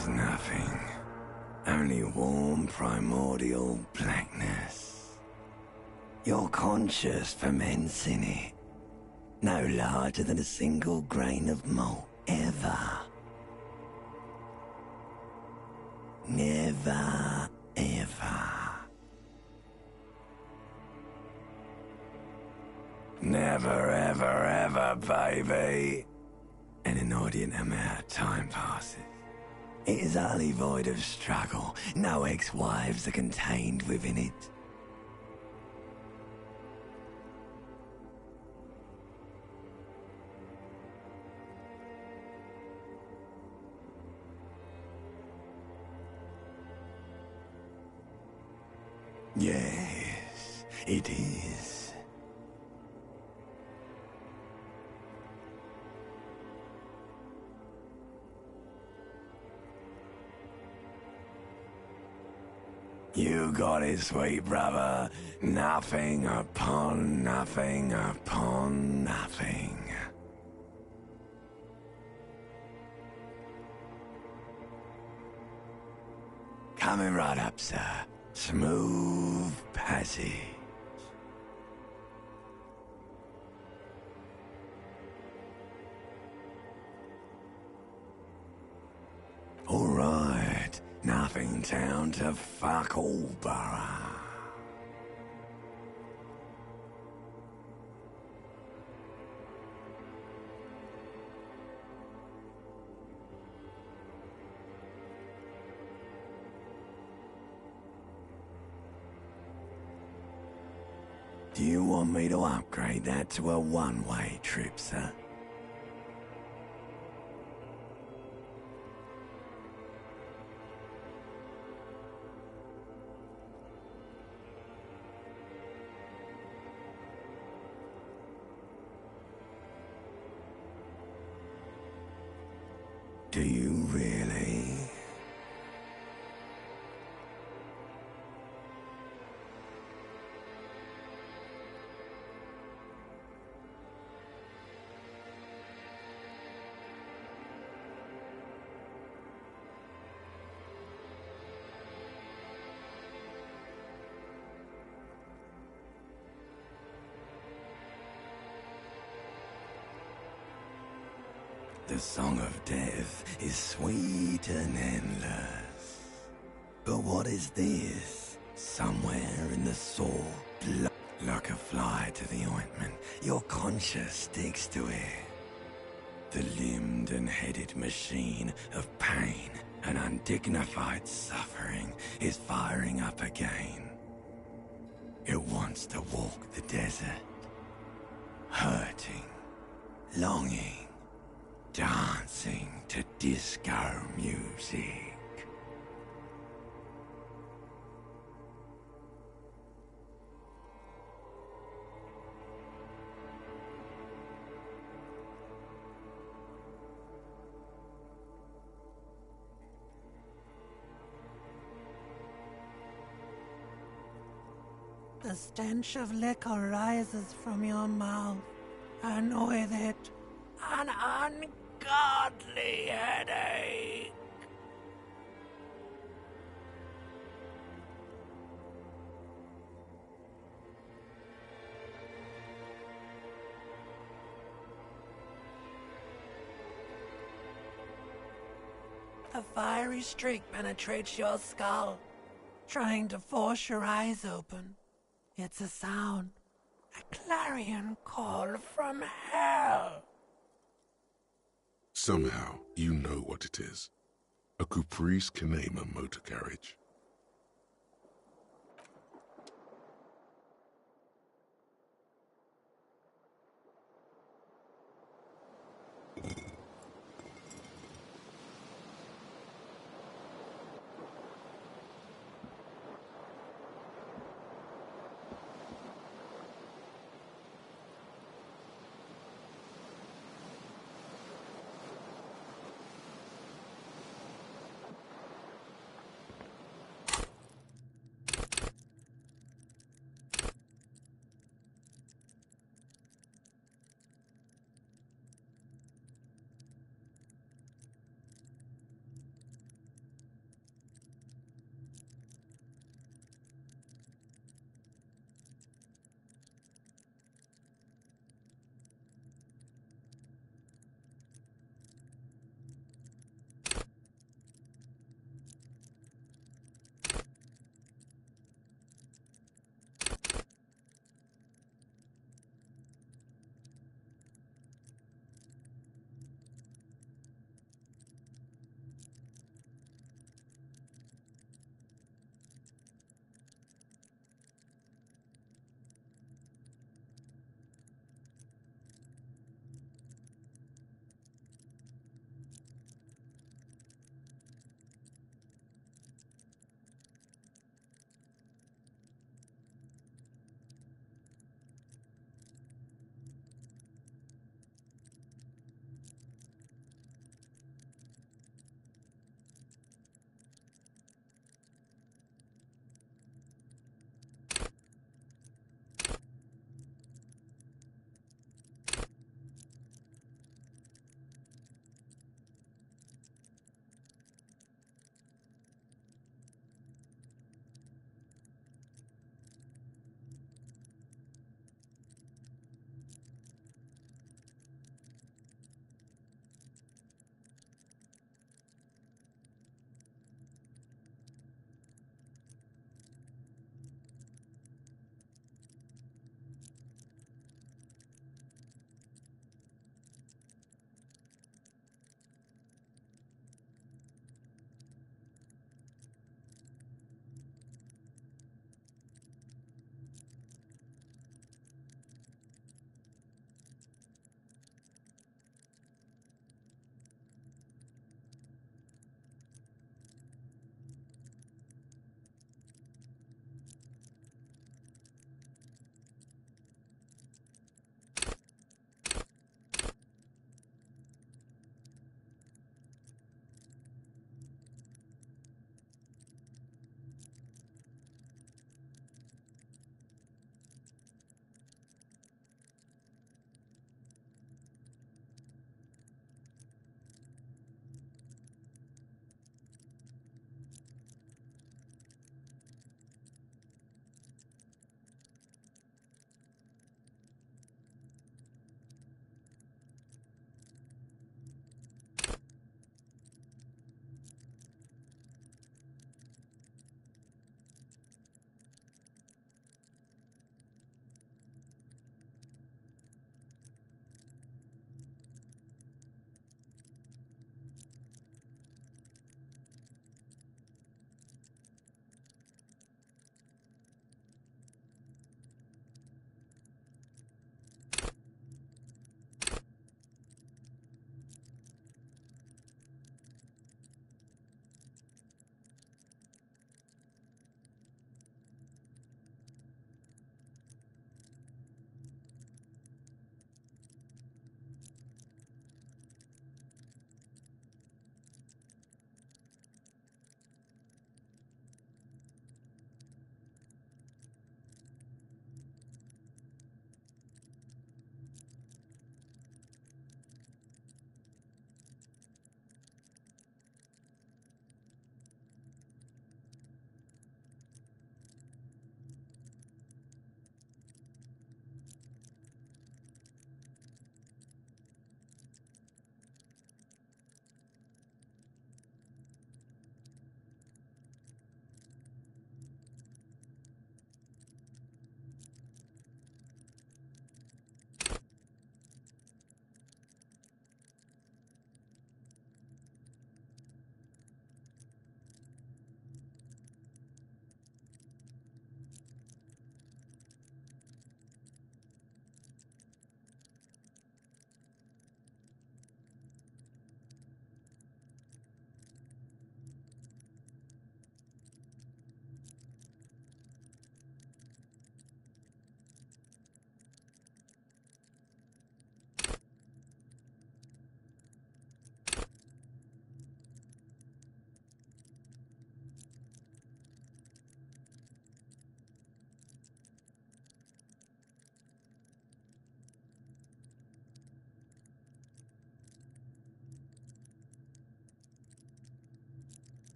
is nothing. Only warm primordial blackness. You're conscious ferments in it. No larger than a single grain of malt ever. Never, ever. Never, ever, ever, baby. An inordinate amount of time passes. It is utterly void of struggle. No ex-wives are contained within it. Yes, it is. You got it, sweet brother. Nothing upon nothing upon nothing. Coming right up, sir. Smooth passage. All right. Nothing down to fuck all, borough. Do you want me to upgrade that to a one-way trip, sir? Do you really? The song of death is sweet and endless. But what is this? Somewhere in the soul, like a fly to the ointment, your conscience sticks to it. The limbed and headed machine of pain and undignified suffering is firing up again. It wants to walk the desert, hurting, longing, dancing to disco music. The stench of liquor rises from your mouth, and with it, an ungodly headache. A fiery streak penetrates your skull, trying to force your eyes open. It's a sound, a clarion call from hell. Somehow, you know what it is. A Caprice Canema motor carriage.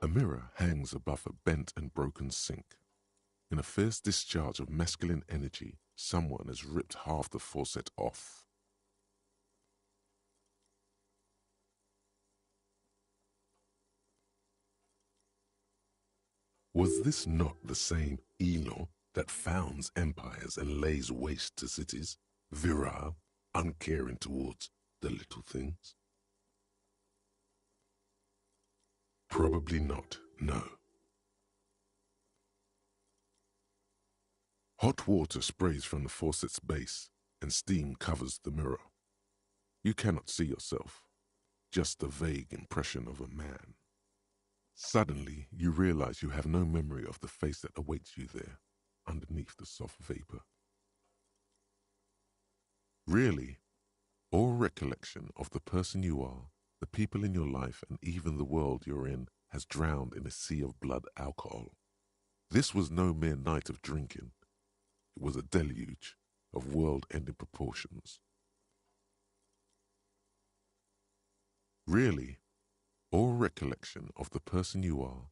A mirror hangs above a bent and broken sink. In a fierce discharge of masculine energy, someone has ripped half the faucet off. Was this not the same Eno that founds empires and lays waste to cities, virile, uncaring towards the little things? Probably not, no. Hot water sprays from the faucet's base, and steam covers the mirror. You cannot see yourself, just a vague impression of a man. Suddenly, you realize you have no memory of the face that awaits you there, underneath the soft vapor. Really, all recollection of the person you are, the people in your life, and even the world you're in has drowned in a sea of blood alcohol. This was no mere night of drinking. It was a deluge of world-ending proportions. Really, all recollection of the person you are,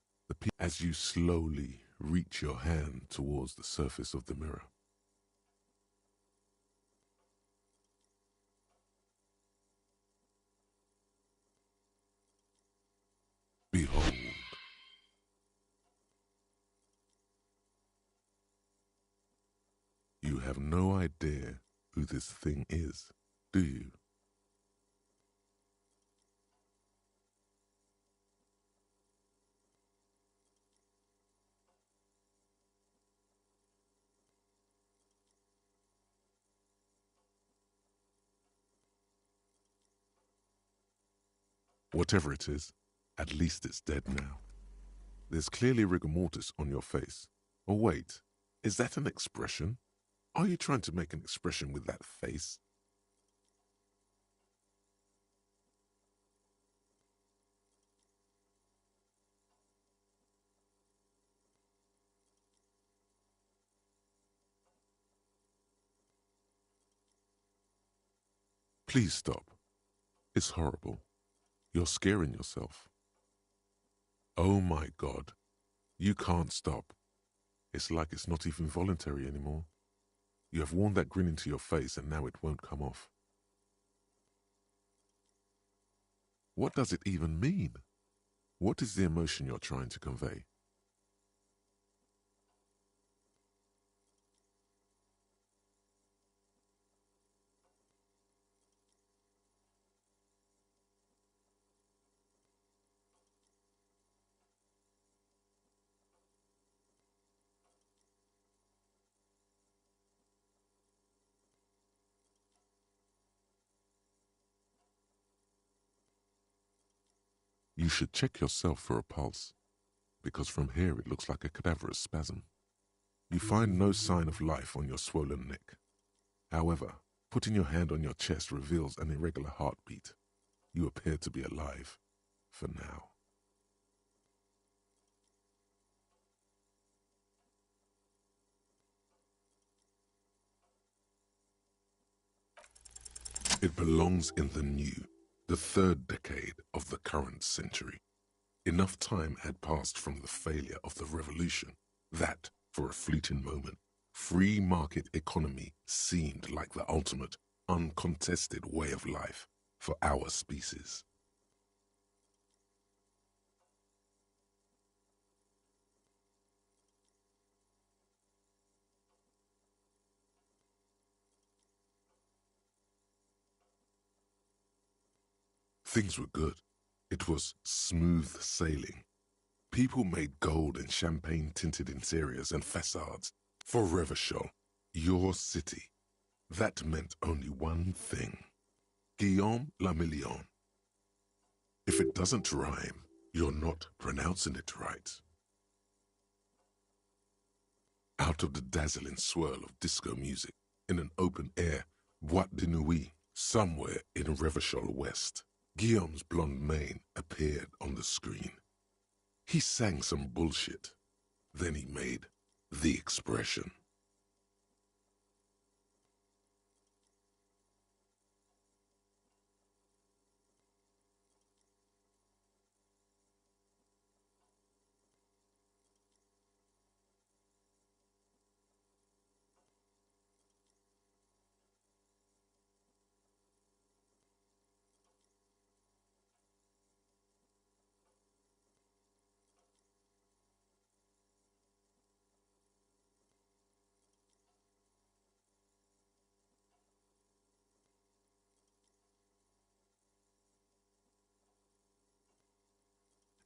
as you slowly reach your hand towards the surface of the mirror. Behold. You have no idea who this thing is, do you? Whatever it is, at least it's dead now. There's clearly rigor mortis on your face. Or wait, is that an expression? Are you trying to make an expression with that face? Please stop. It's horrible. You're scaring yourself. Oh my God. You can't stop. It's like it's not even voluntary anymore. You have worn that grin into your face and now it won't come off. What does it even mean? What is the emotion you're trying to convey? You should check yourself for a pulse, because from here it looks like a cadaverous spasm. You find no sign of life on your swollen neck. However, putting your hand on your chest reveals an irregular heartbeat. You appear to be alive, for now. It belongs in the new, the third decade of the current century. Enough time had passed from the failure of the revolution that, for a fleeting moment, free market economy seemed like the ultimate, uncontested way of life for our species. Things were good. It was smooth sailing. People made gold and champagne-tinted interiors and facades for Revachol, your city. That meant only one thing. Guillaume le Million. If it doesn't rhyme, you're not pronouncing it right. Out of the dazzling swirl of disco music, in an open-air boîte de nuit, somewhere in Revachol West, Guillaume's blonde mane appeared on the screen. He sang some bullshit. Then he made the expression.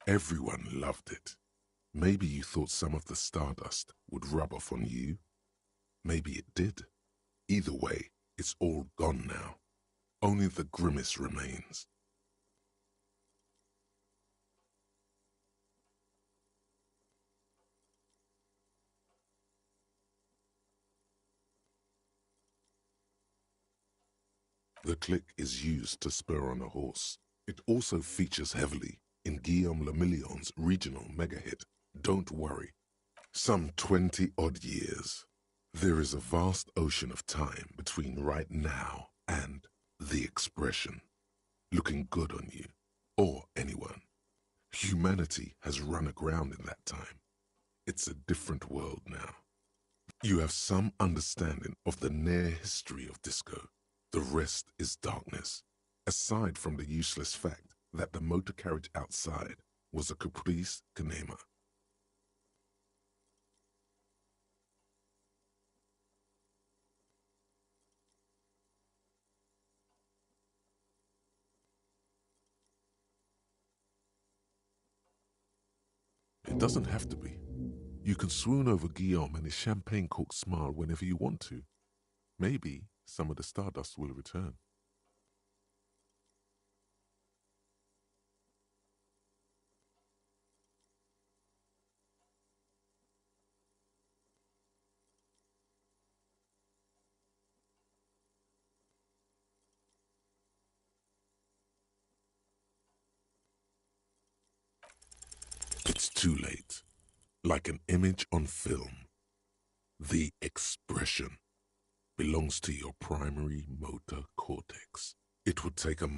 Everyone loved it. Maybe you thought some of the stardust would rub off on you. Maybe it did. Either way, it's all gone now. Only the grimace remains. The click is used to spur on a horse. It also features heavily in Guillaume Le Million's regional mega hit, Don't Worry. Some 20-odd years. There is a vast ocean of time between right now and the expression, looking good on you, or anyone. Humanity has run aground in that time. It's a different world now. You have some understanding of the near history of disco. The rest is darkness, aside from the useless fact that the motor carriage outside was a caprice canema. It doesn't have to be. You can swoon over Guillaume and his champagne cork smile whenever you want to. Maybe some of the stardust will return. It's too late. Like an image on film. The expression belongs to your primary motor cortex. It would take a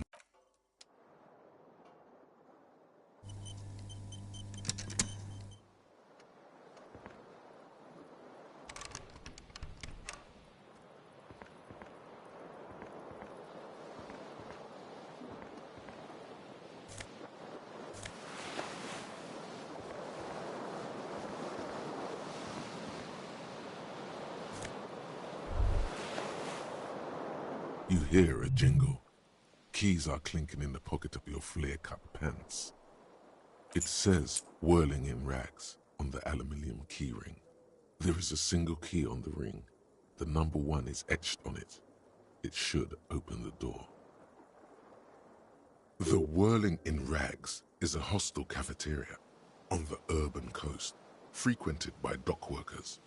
You hear a jingle. Keys are clinking in the pocket of your flare-cut pants. It says, whirling in rags, on the aluminium keyring. There is a single key on the ring. The number 1 is etched on it. It should open the door. The Whirling in Rags is a hostel cafeteria on the urban coast, frequented by dock workers.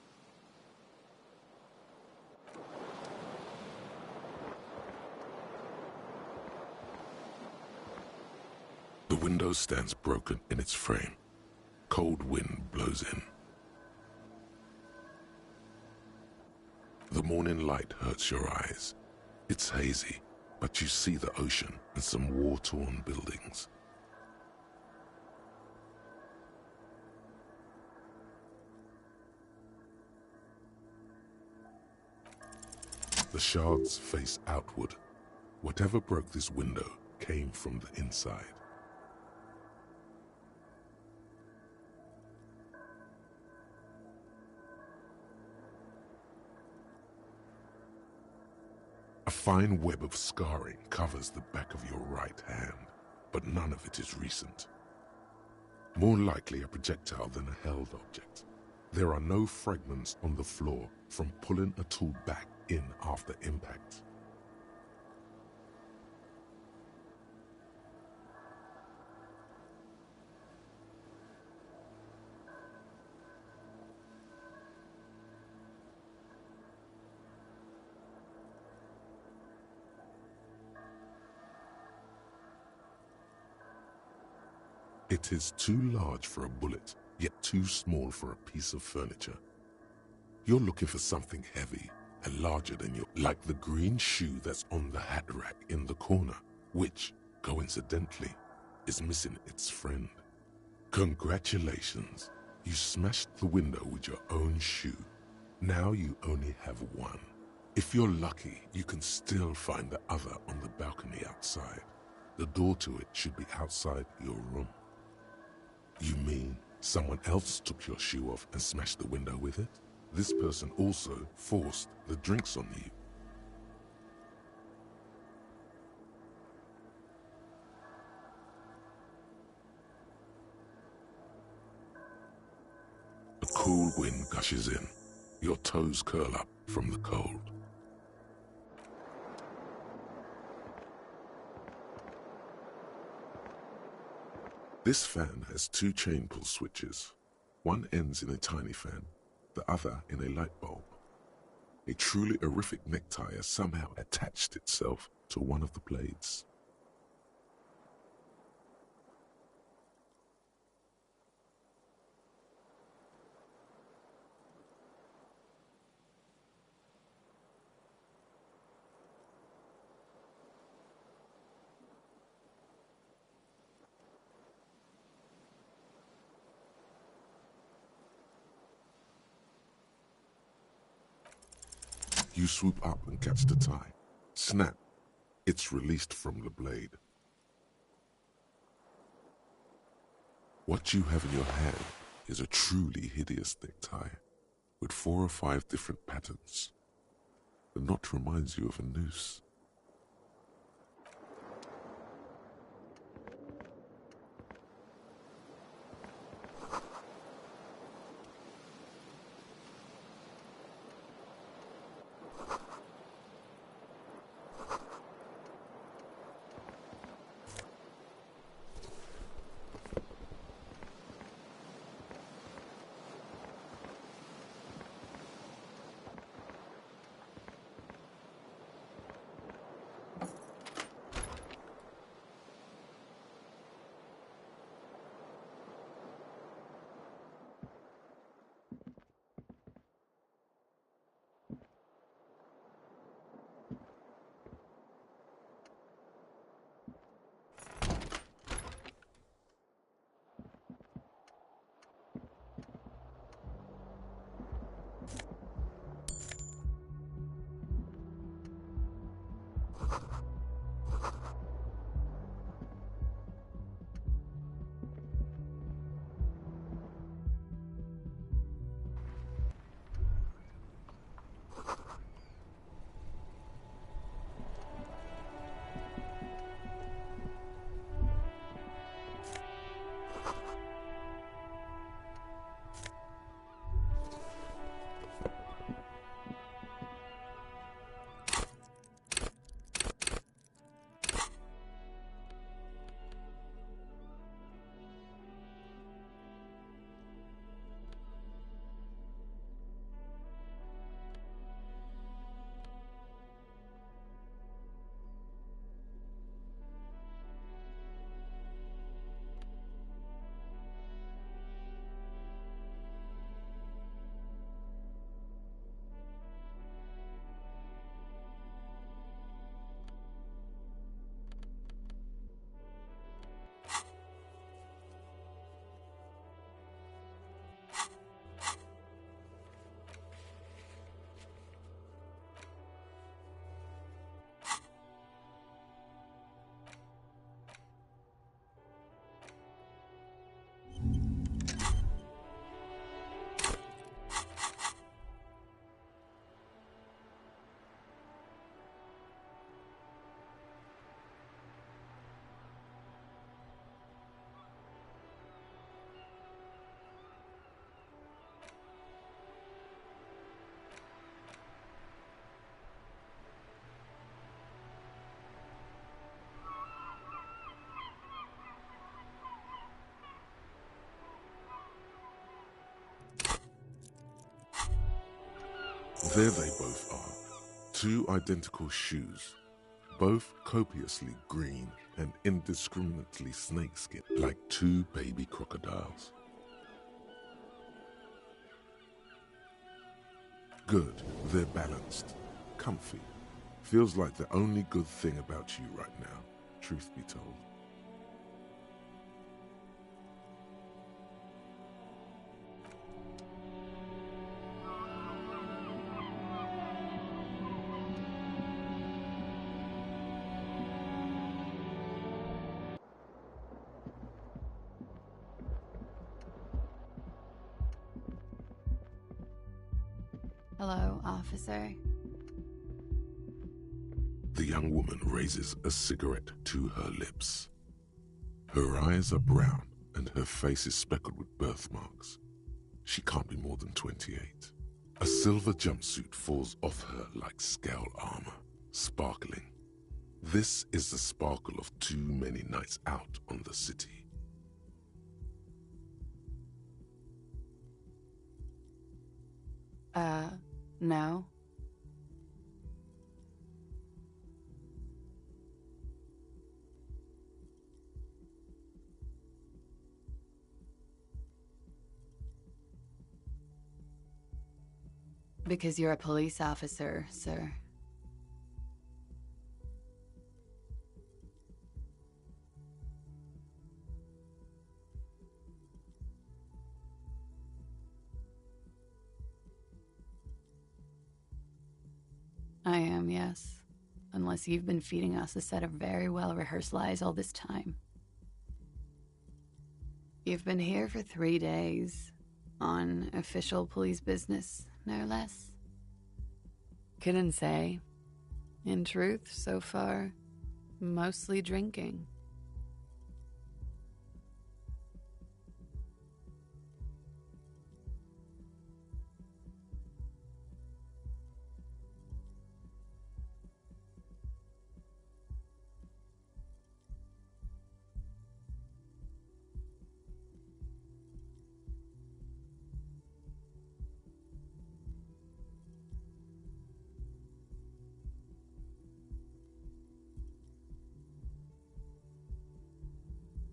The window stands broken in its frame. Cold wind blows in. The morning light hurts your eyes. It's hazy, but you see the ocean and some war-torn buildings. The shards face outward. Whatever broke this window came from the inside. A fine web of scarring covers the back of your right hand, but none of it is recent. More likely a projectile than a held object. There are no fragments on the floor from pulling a tool back in after impact. It is too large for a bullet, yet too small for a piece of furniture. You're looking for something heavy and larger than you, like the green shoe that's on the hat rack in the corner, which, coincidentally, is missing its friend. Congratulations, you smashed the window with your own shoe. Now you only have one. If you're lucky, you can still find the other on the balcony outside. The door to it should be outside your room. You mean someone else took your shoe off and smashed the window with it? This person also forced the drinks on you. cool wind gushes in. Your toes curl up from the cold. This fan has two chain pull switches. One ends in a tiny fan, the other in a light bulb. A truly horrific necktie has somehow attached itself to one of the blades. You swoop up and catch the tie. Snap. It's released from the blade. What you have in your hand is a truly hideous necktie with 4 or 5 different patterns. The knot reminds you of a noose. There they both are, 2 identical shoes, both copiously green and indiscriminately snakeskin, like 2 baby crocodiles. Good, they're balanced, comfy. Feels like the only good thing about you right now, truth be told. Hello, officer. The young woman raises a cigarette to her lips. Her eyes are brown and her face is speckled with birthmarks. She can't be more than 28. A silver jumpsuit falls off her like scale armor, sparkling. This is the sparkle of too many nights out on the city. No. Because you're a police officer, sir. I am, yes. Unless you've been feeding us a set of very well-rehearsed lies all this time. You've been here for 3 days, on official police business, no less. Couldn't say. In truth, so far, mostly drinking.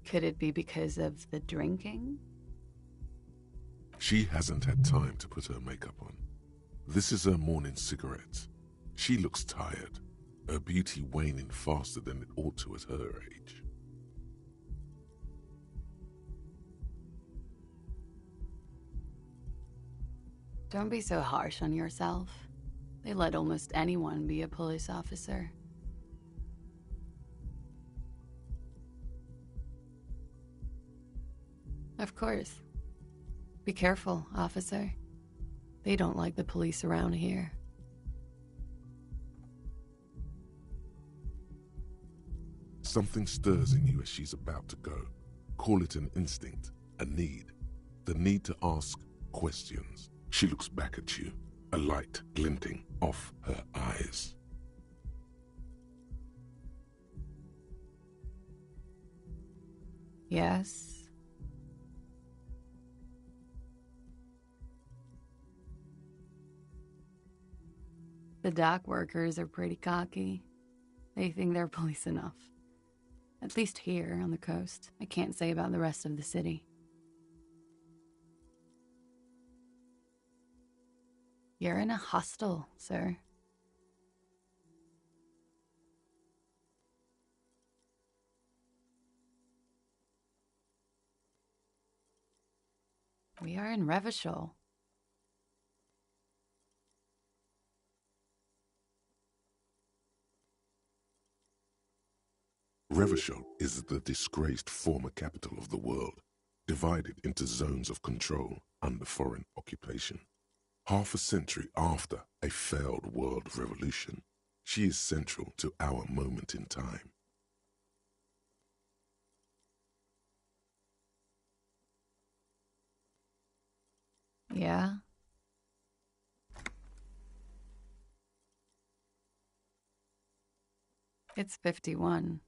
Could it be because of the drinking? She hasn't had time to put her makeup on. This is her morning cigarette. She looks tired, her beauty waning faster than it ought to at her age. Don't be so harsh on yourself. They let almost anyone be a police officer. Of course. Be careful, officer. They don't like the police around here. Something stirs in you as she's about to go. Call it an instinct, a need. The need to ask questions. She looks back at you, a light glinting off her eyes. Yes. The dock workers are pretty cocky. They think they're police enough. At least here on the coast. I can't say about the rest of the city. You're in a hostel, sir. We are in Revachol. Revachol is the disgraced former capital of the world, divided into zones of control under foreign occupation. Half a century after a failed world revolution, she is central to our moment in time. Yeah? It's 51.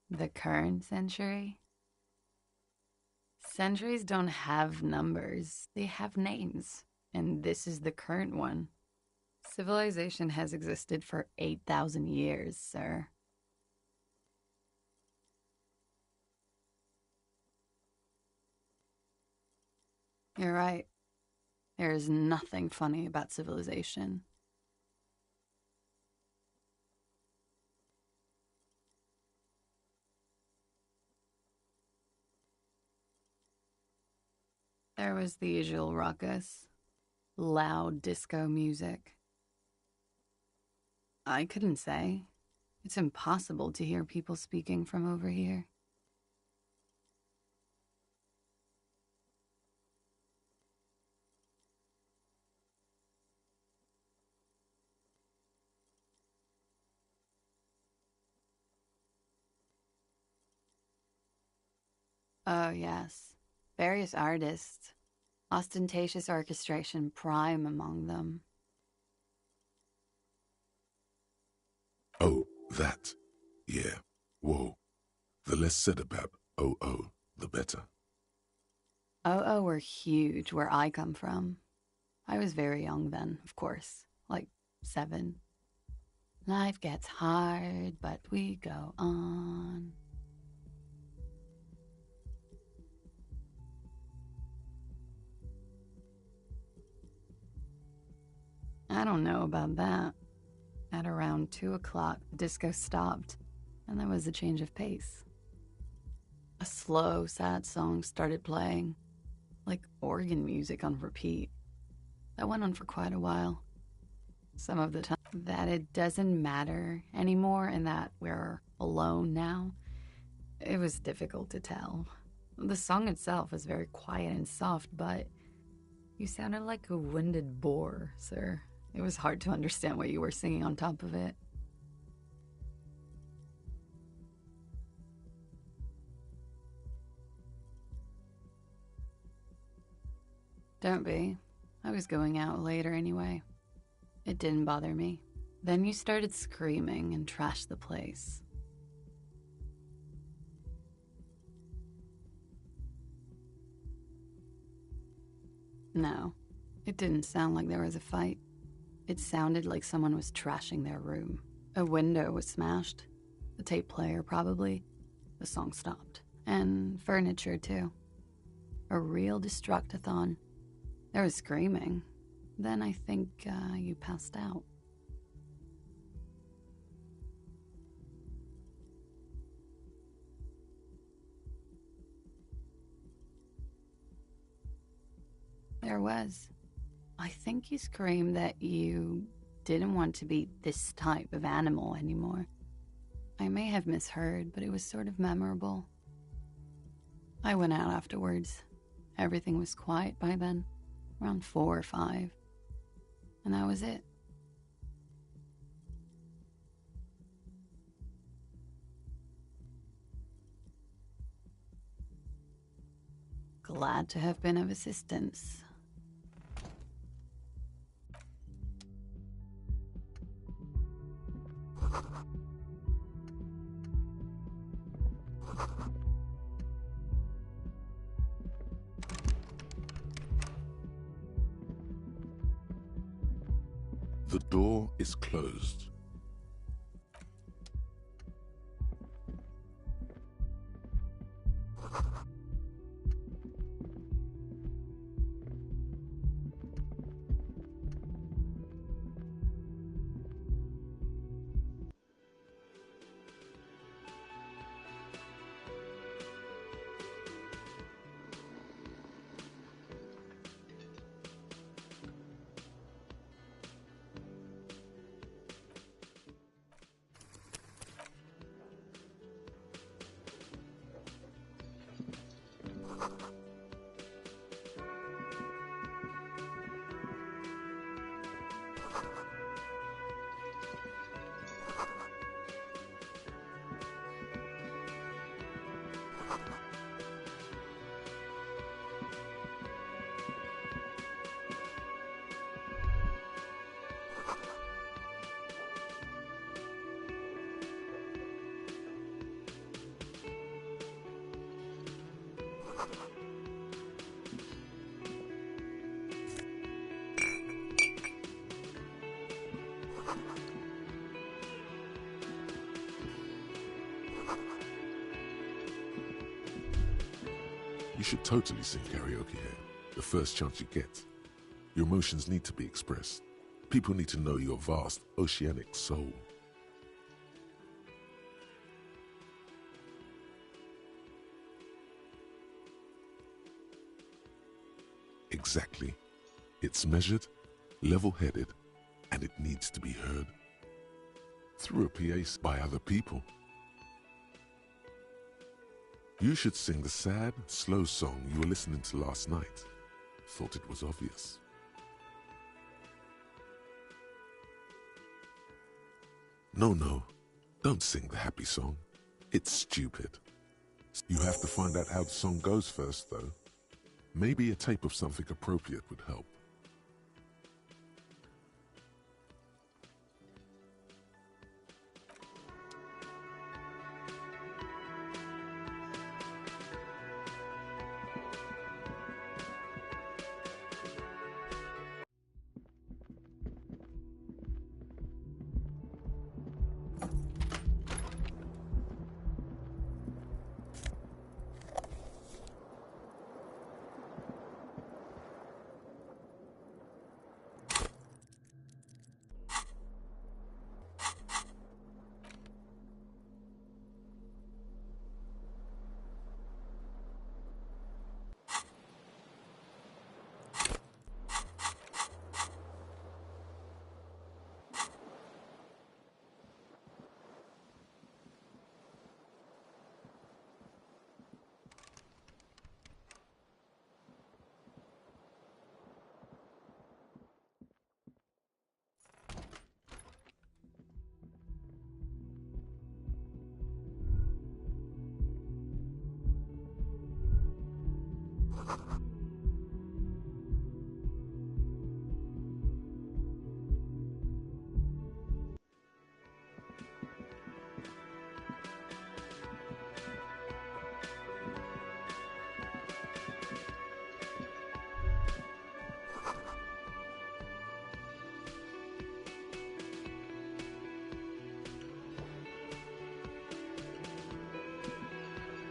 The current century? Centuries don't have numbers, they have names. And this is the current one. Civilization has existed for 8,000 years, sir. You're right. There is nothing funny about civilization. There was the usual ruckus. Loud disco music. I couldn't say. It's impossible to hear people speaking from over here. Oh, yes. Various artists. Ostentatious orchestration prime among them. Oh, that. Yeah. Whoa. The less said about OO, the better. OO were huge where I come from. I was very young then, of course, like 7. Life gets hard, but we go on. I don't know about that. At around 2 o'clock, the disco stopped, and there was a change of pace. A slow, sad song started playing, like organ music on repeat. That went on for quite a while. Some of the time that it doesn't matter anymore and that we're alone now, it was difficult to tell. The song itself was very quiet and soft, but you sounded like a winded boar, sir. It was hard to understand what you were singing on top of it. Don't be. I was going out later anyway. It didn't bother me. Then you started screaming and trashed the place. No, it didn't sound like there was a fight. It sounded like someone was trashing their room. A window was smashed. A tape player, probably. The song stopped. And furniture, too. A real destructathon. There was screaming. Then I think you passed out. There was. I think you screamed that you didn't want to be this type of animal anymore. I may have misheard, but it was sort of memorable. I went out afterwards. Everything was quiet by then, around 4 or 5. And that was it. Glad to have been of assistance. The door is closed. You should totally sing karaoke here, the first chance you get. Your emotions need to be expressed. People need to know your vast, oceanic soul. Exactly. It's measured, level-headed, and it needs to be heard. Through a PA by other people. You should sing the sad, slow song you were listening to last night. Thought it was obvious. No, don't sing the happy song. It's stupid. You have to find out how the song goes first, though. Maybe a tape of something appropriate would help.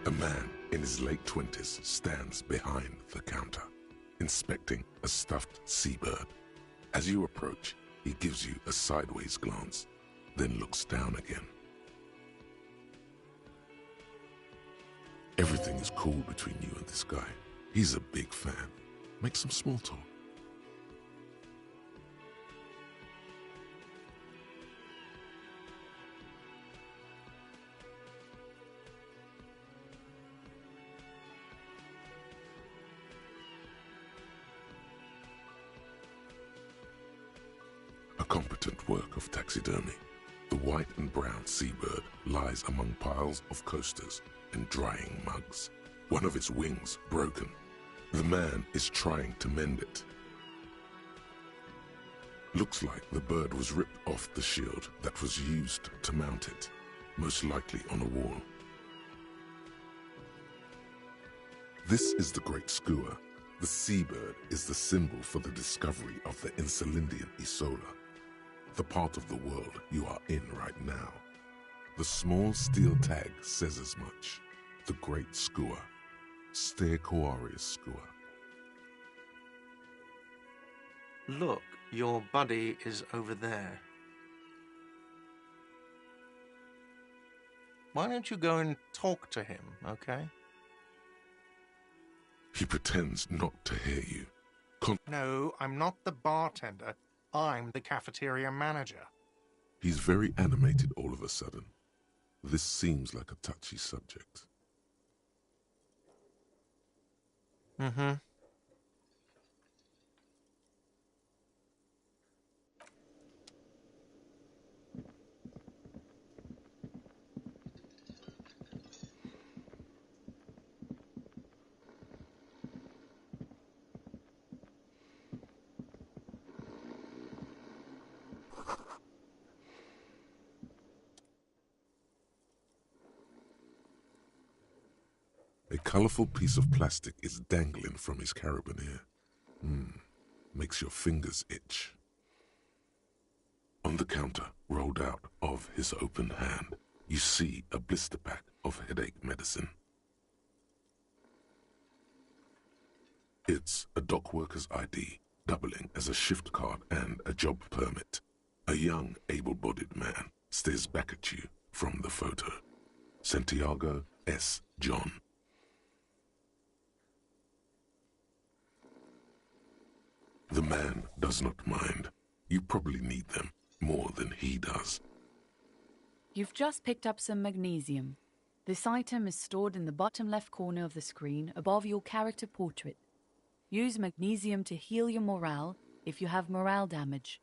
A man in his late 20s stands behind the counter, inspecting a stuffed seabird. As you approach, he gives you a sideways glance, then looks down again. Everything is cool between you and this guy. He's a big fan. Make some small talk. A competent work of taxidermy. The white and brown seabird lies among piles of coasters and drying mugs. One of its wings broken. The man is trying to mend it. Looks like the bird was ripped off the shield that was used to mount it, most likely on a wall. This is the Great Skua. The seabird is the symbol for the discovery of the Insulindian Isola, the part of the world you are in right now. The small steel tag says as much. The Great Skua. Stegosaurus Skua. Look, your buddy is over there. Why don't you go and talk to him, okay? He pretends not to hear you. No, I'm not the bartender. I'm the cafeteria manager. He's very animated all of a sudden. This seems like a touchy subject. Mm-hmm. A colorful piece of plastic is dangling from his carabiner. Makes your fingers itch. On the counter, rolled out of his open hand, you see a blister pack of headache medicine. It's a dock worker's ID, doubling as a shift card and a job permit. A young, able-bodied man stares back at you from the photo. Santiago S. John. The man does not mind. You probably need them more than he does. You've just picked up some magnesium. This item is stored in the bottom left corner of the screen above your character portrait. Use magnesium to heal your morale if you have morale damage.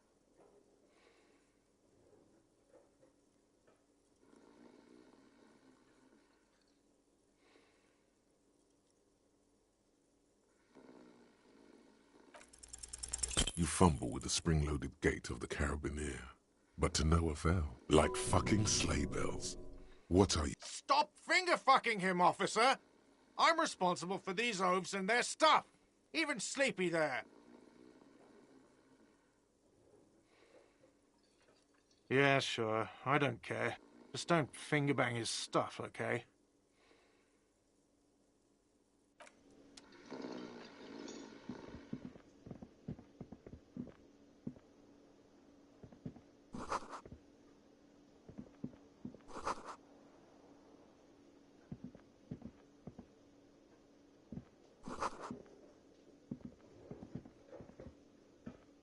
You fumble with the spring-loaded gate of the carabiner, but to no avail, like fucking sleigh bells. What are you? Stop finger-fucking him, officer! I'm responsible for these oafs and their stuff. Even Sleepy there. Yeah, sure. I don't care. Just don't finger-bang his stuff, okay?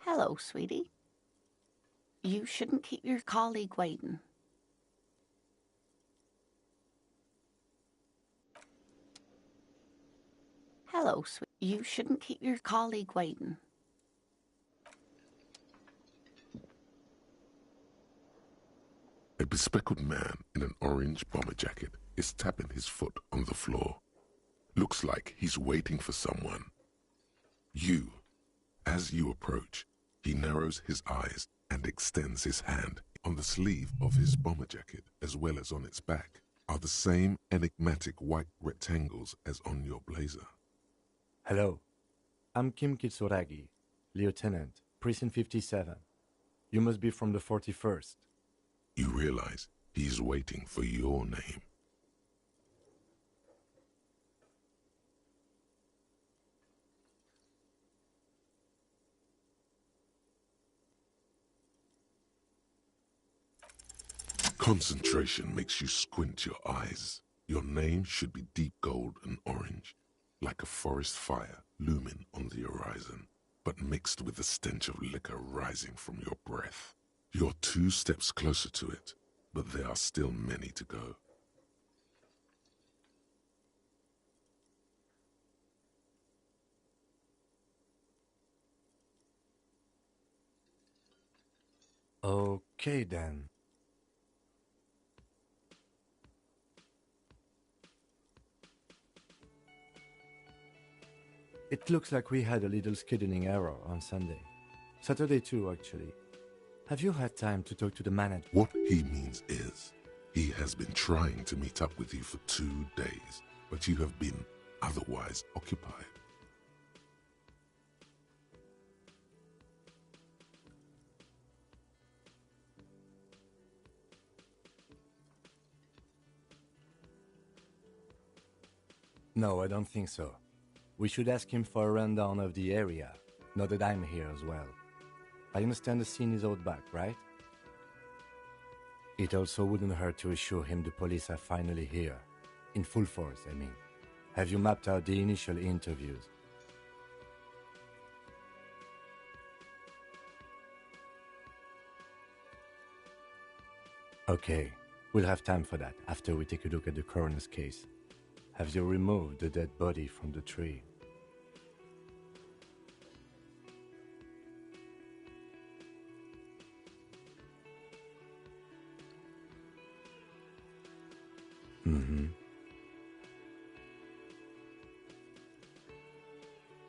Hello, sweetie. You shouldn't keep your colleague waiting. Hello, sweetie. You shouldn't keep your colleague waiting. A bespectacled man in an orange bomber jacket is tapping his foot on the floor. Looks like he's waiting for someone. As you approach, he narrows his eyes and extends his hand. On the sleeve of his bomber jacket, as well as on its back, are the same enigmatic white rectangles as on your blazer. Hello, I'm Kim Kitsuragi, Lieutenant, Precinct 57. You must be from the 41st. You realize he's waiting for your name. Concentration makes you squint your eyes. Your name should be deep gold and orange, like a forest fire looming on the horizon, but mixed with the stench of liquor rising from your breath. You're 2 steps closer to it, but there are still many to go. Okay then. It looks like we had a little scheduling error on Sunday. Saturday too, actually. Have you had time to talk to the manager? What he means is, he has been trying to meet up with you for 2 days, but you have been otherwise occupied. No, I don't think so. We should ask him for a rundown of the area, now that I'm here as well. I understand the scene is out back, right? It also wouldn't hurt to assure him the police are finally here. In full force, I mean. Have you mapped out the initial interviews? Okay, we'll have time for that after we take a look at the coroner's case. Have you removed the dead body from the tree?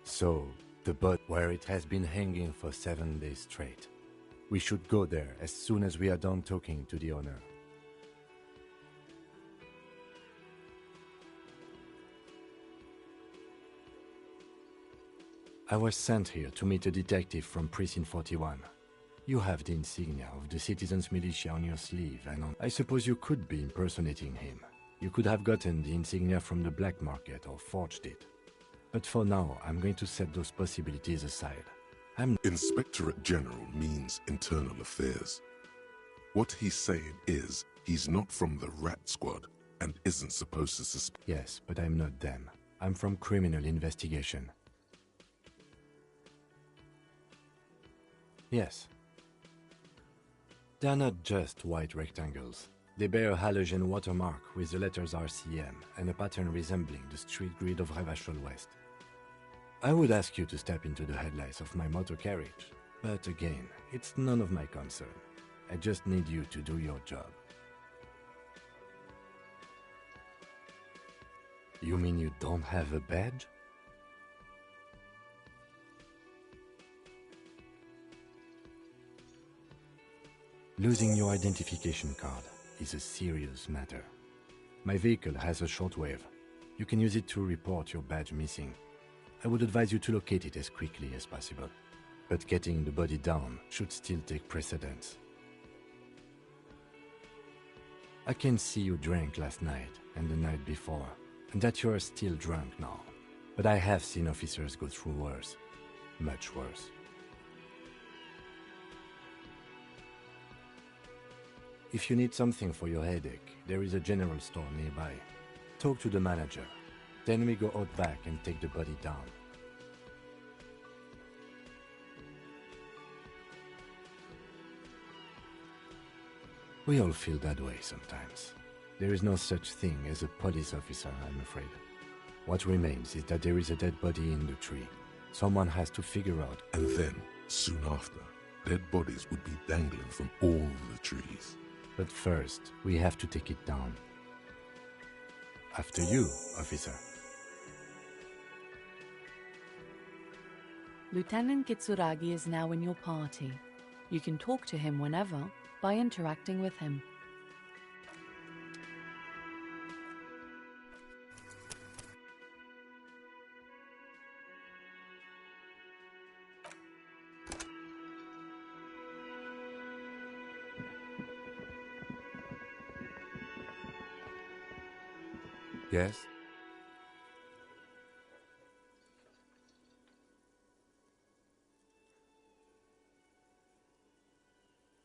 So, the body where it has been hanging for 7 days straight. We should go there as soon as we are done talking to the owner. I was sent here to meet a detective from Precinct 41. You have the insignia of the Citizens Militia on your sleeve, and I suppose you could be impersonating him. You could have gotten the insignia from the black market or forged it. But for now, I'm going to set those possibilities aside. Inspectorate General means internal affairs. What he's saying is, he's not from the rat squad and isn't supposed to suspect. Yes, but I'm not them. I'm from criminal investigation. Yes. They're not just white rectangles. They bear a halogen watermark with the letters RCM and a pattern resembling the street grid of Revachol West. I would ask you to step into the headlights of my motor carriage, but again, it's none of my concern. I just need you to do your job. You mean you don't have a badge? Losing your identification card is a serious matter. My vehicle has a shortwave. You can use it to report your badge missing. I would advise you to locate it as quickly as possible. But getting the body down should still take precedence. I can see you drank last night and the night before, and that you are still drunk now. But I have seen officers go through worse. Much worse. If you need something for your headache, there is a general store nearby. Talk to the manager. Then we go out back and take the body down. We all feel that way sometimes. There is no such thing as a police officer, I'm afraid. What remains is that there is a dead body in the tree. Someone has to figure out. And then, soon after, dead bodies would be dangling from all the trees. But first, we have to take it down. After you, officer. Lieutenant Kitsuragi is now in your party. You can talk to him whenever by interacting with him. Yes?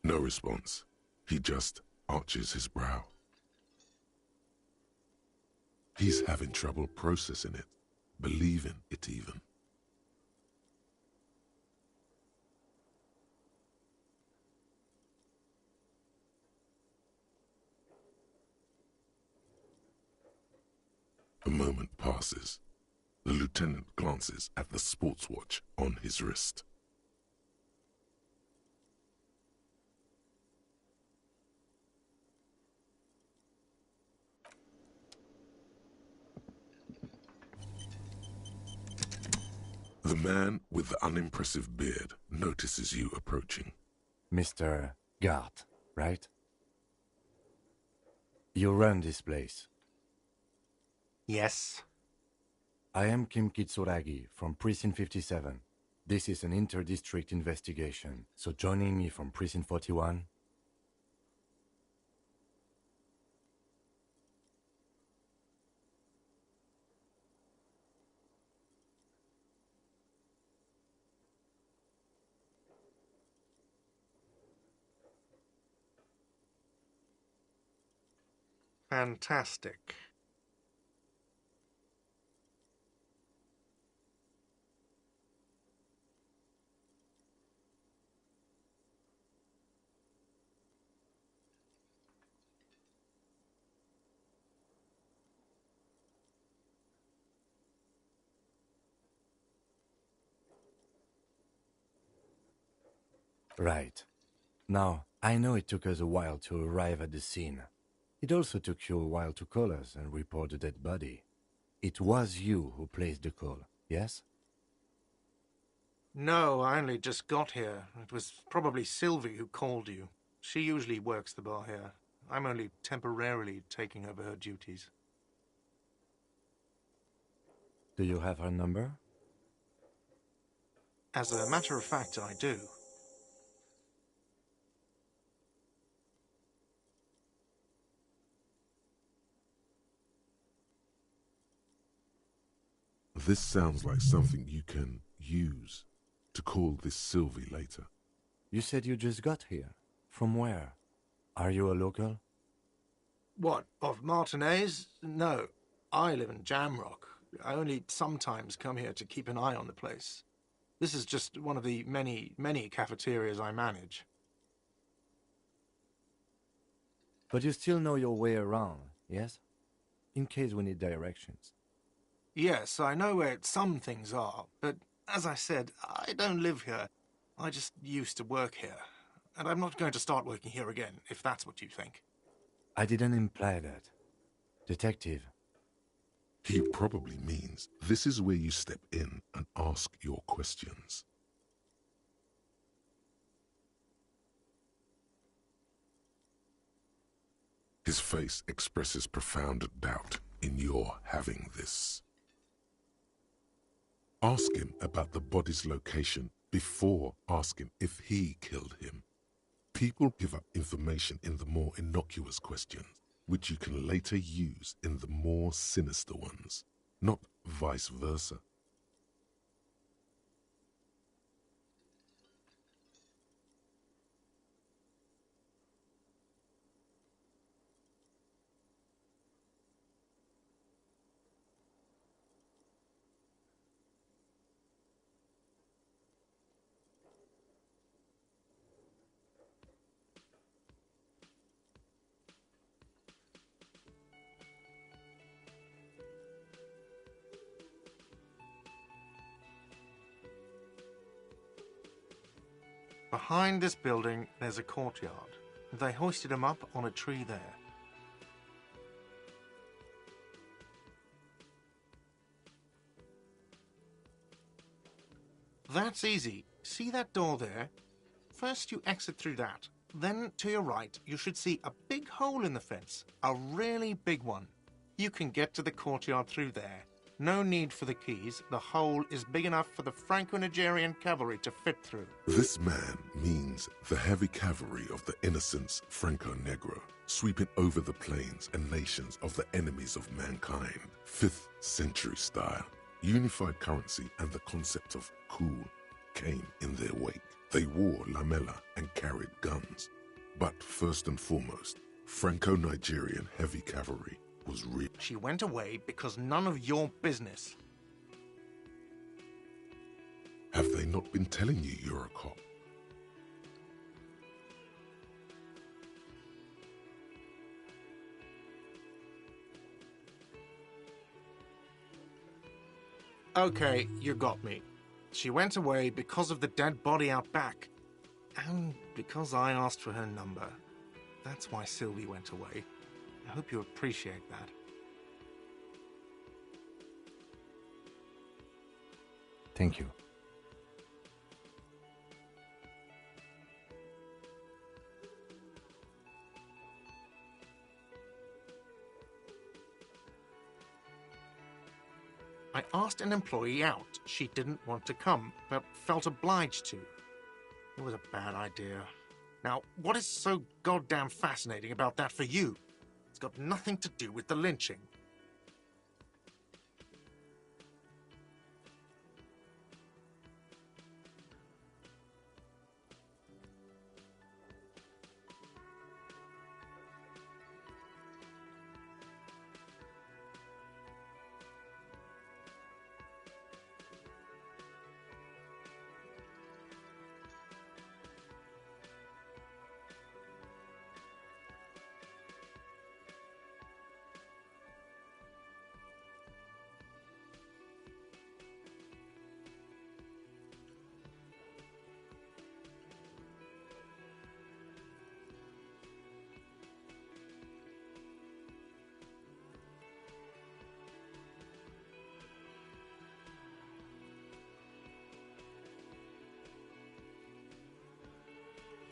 No response. He just arches his brow. He's having trouble processing it, believing it even. A moment passes. The lieutenant glances at the sports watch on his wrist. The man with the unimpressive beard notices you approaching. Mr. Gart, right? You run this place. Yes. I am Kim Kitsuragi from Precinct 57. This is an inter-district investigation, so joining me from Precinct 41... Fantastic. Right. Now, I know it took us a while to arrive at the scene. It also took you a while to call us and report the dead body. It was you who placed the call, yes? No, I only just got here. It was probably Sylvie who called you. She usually works the bar here. I'm only temporarily taking over her duties. Do you have her number? As a matter of fact, I do. This sounds like something you can use to call this Sylvie later. You said you just got here. From where? Are you a local? What, of Martinez? No, I live in Jamrock. I only sometimes come here to keep an eye on the place. This is just one of the many cafeterias I manage. But you still know your way around, yes? In case we need directions. Yes, I know where some things are, but as I said, I don't live here. I just used to work here. And I'm not going to start working here again, if that's what you think. I didn't imply that. Detective. He probably means this is where you step in and ask your questions. His face expresses profound doubt in your having this. Ask him about the body's location before asking if he killed him. People give up information in the more innocuous questions, which you can later use in the more sinister ones, not vice versa. Behind this building, there's a courtyard. They hoisted him up on a tree there. That's easy. See that door there? First you exit through that. Then, to your right, you should see a big hole in the fence. A really big one. You can get to the courtyard through there. No need for the keys. The hole is big enough for the Franco-Nigerian cavalry to fit through. This man means the heavy cavalry of the innocents Franco-Negro, sweeping over the plains and nations of the enemies of mankind. 5th century style. Unified currency and the concept of cool came in their wake. They wore lamella and carried guns. But first and foremost, Franco-Nigerian heavy cavalry was real. She went away because none of your business. Have they not been telling you you're a cop? Okay, you got me. She went away because of the dead body out back. And because I asked for her number. That's why Sylvie went away. I hope you appreciate that. Thank you. I asked an employee out. She didn't want to come, but felt obliged to. It was a bad idea. Now, what is so goddamn fascinating about that for you? It's got nothing to do with the lynching.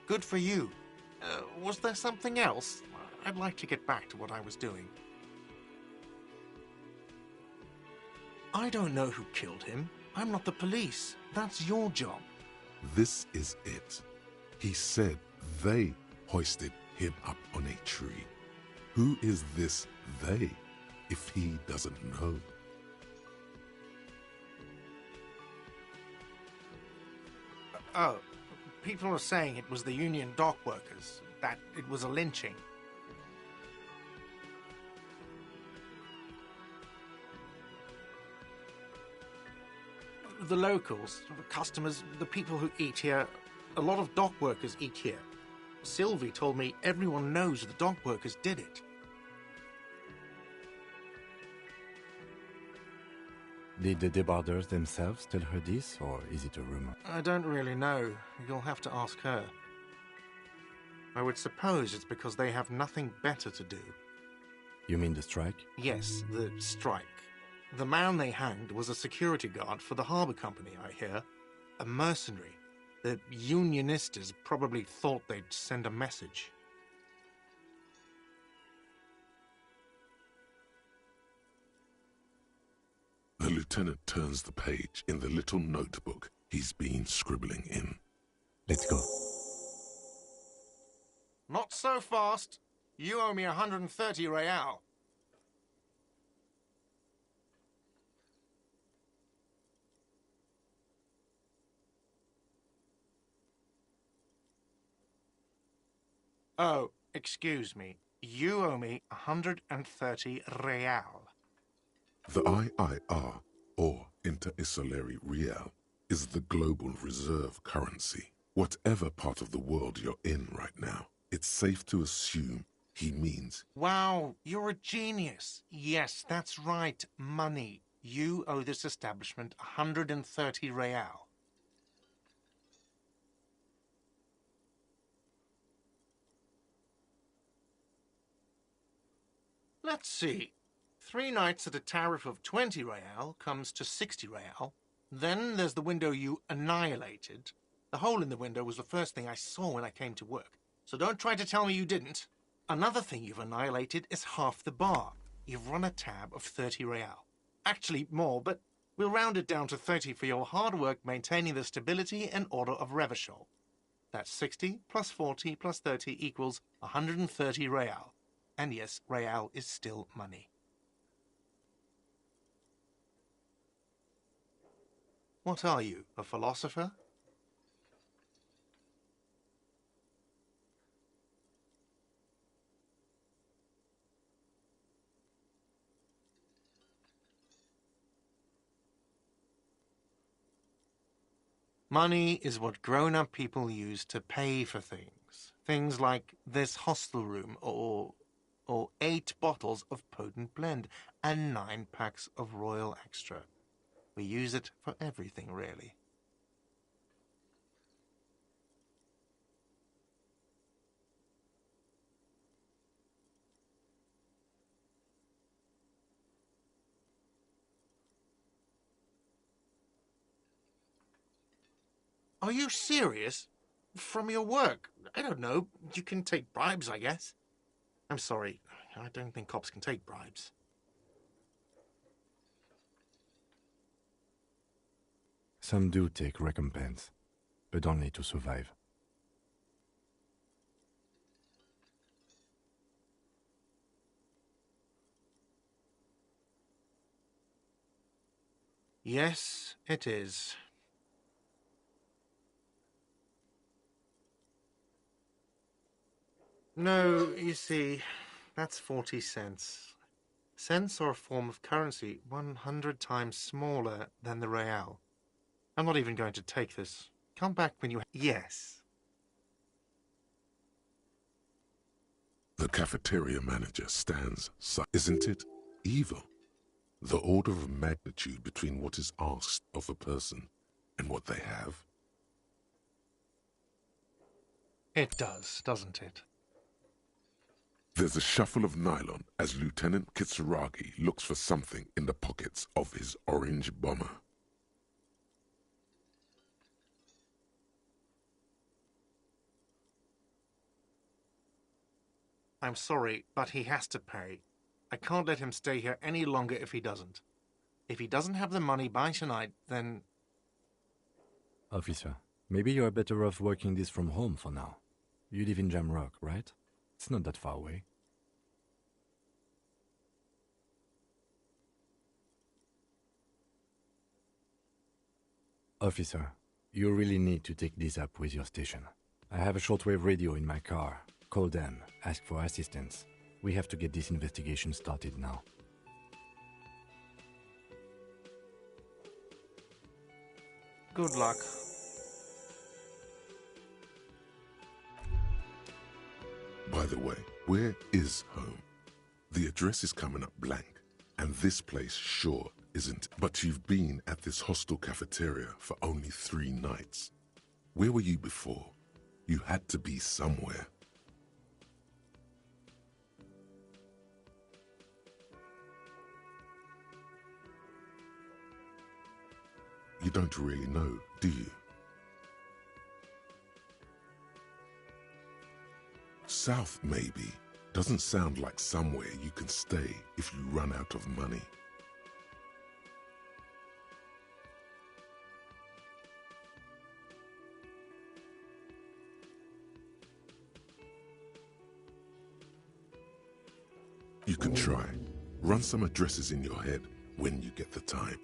Good for you. Was there something else? I'd like to get back to what I was doing. I don't know who killed him. I'm not the police. That's your job. This is it. He said they hoisted him up on a tree. Who is this they, if he doesn't know? Oh, people are saying it was the union dock workers, that it was a lynching. The locals, the customers, the people who eat here, a lot of dock workers eat here. Sylvie told me everyone knows the dock workers did it. Did the debarders themselves tell her this, or is it a rumor? I don't really know. You'll have to ask her. I would suppose it's because they have nothing better to do. You mean the strike? Yes, the strike. The man they hanged was a security guard for the harbour company, I hear. A mercenary. The unionistas probably thought they'd send a message. The lieutenant turns the page in the little notebook he's been scribbling in. Let's go. Not so fast. You owe me 130 real. Oh, excuse me. You owe me 130 real. The IIR, or Inter-Isolary Real, is the global reserve currency. Whatever part of the world you're in right now, it's safe to assume he means... Wow, you're a genius. Yes, that's right, money. You owe this establishment 130 real. Let's see. 3 nights at a tariff of 20 real comes to 60 real. Then there's the window you annihilated. The hole in the window was the first thing I saw when I came to work. So don't try to tell me you didn't. Another thing you've annihilated is half the bar. You've run a tab of 30 real. Actually, more, but we'll round it down to 30 for your hard work maintaining the stability and order of Revachol. That's 60 plus 40 plus 30 equals 130 real. And yes, real is still money. What are you, a philosopher? Money is what grown-up people use to pay for things. Things like this hostel room or 8 bottles of potent blend and 9 packs of Royal Extra. We use it for everything, really. Are you serious? From your work? I don't know. You can take bribes, I guess. I'm sorry. I don't think cops can take bribes. Some do take recompense, but only to survive. Yes, it is. No, you see, that's 40 cents. Cents are a form of currency 100 times smaller than the real. I'm not even going to take this. Come back when you... Yes. The cafeteria manager stands, isn't it evil? The order of magnitude between what is asked of a person and what they have. It does, doesn't it? There's a shuffle of nylon as Lieutenant Kitsuragi looks for something in the pockets of his orange bomber. I'm sorry, but he has to pay. I can't let him stay here any longer if he doesn't. If he doesn't have the money by tonight, then... Officer, maybe you are better off working this from home for now. You live in Jamrock, right? It's not that far away. Officer, you really need to take this up with your station. I have a shortwave radio in my car. Call them, ask for assistance. We have to get this investigation started now. Good luck. By the way, where is home? The address is coming up blank, and this place sure isn't. But you've been at this hostel cafeteria for only 3 nights. Where were you before? You had to be somewhere. You don't really know, do you? South, maybe. Doesn't sound like somewhere you can stay if you run out of money. You can try. Run some addresses in your head when you get the time.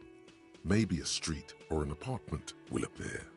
Maybe a street or an apartment will appear.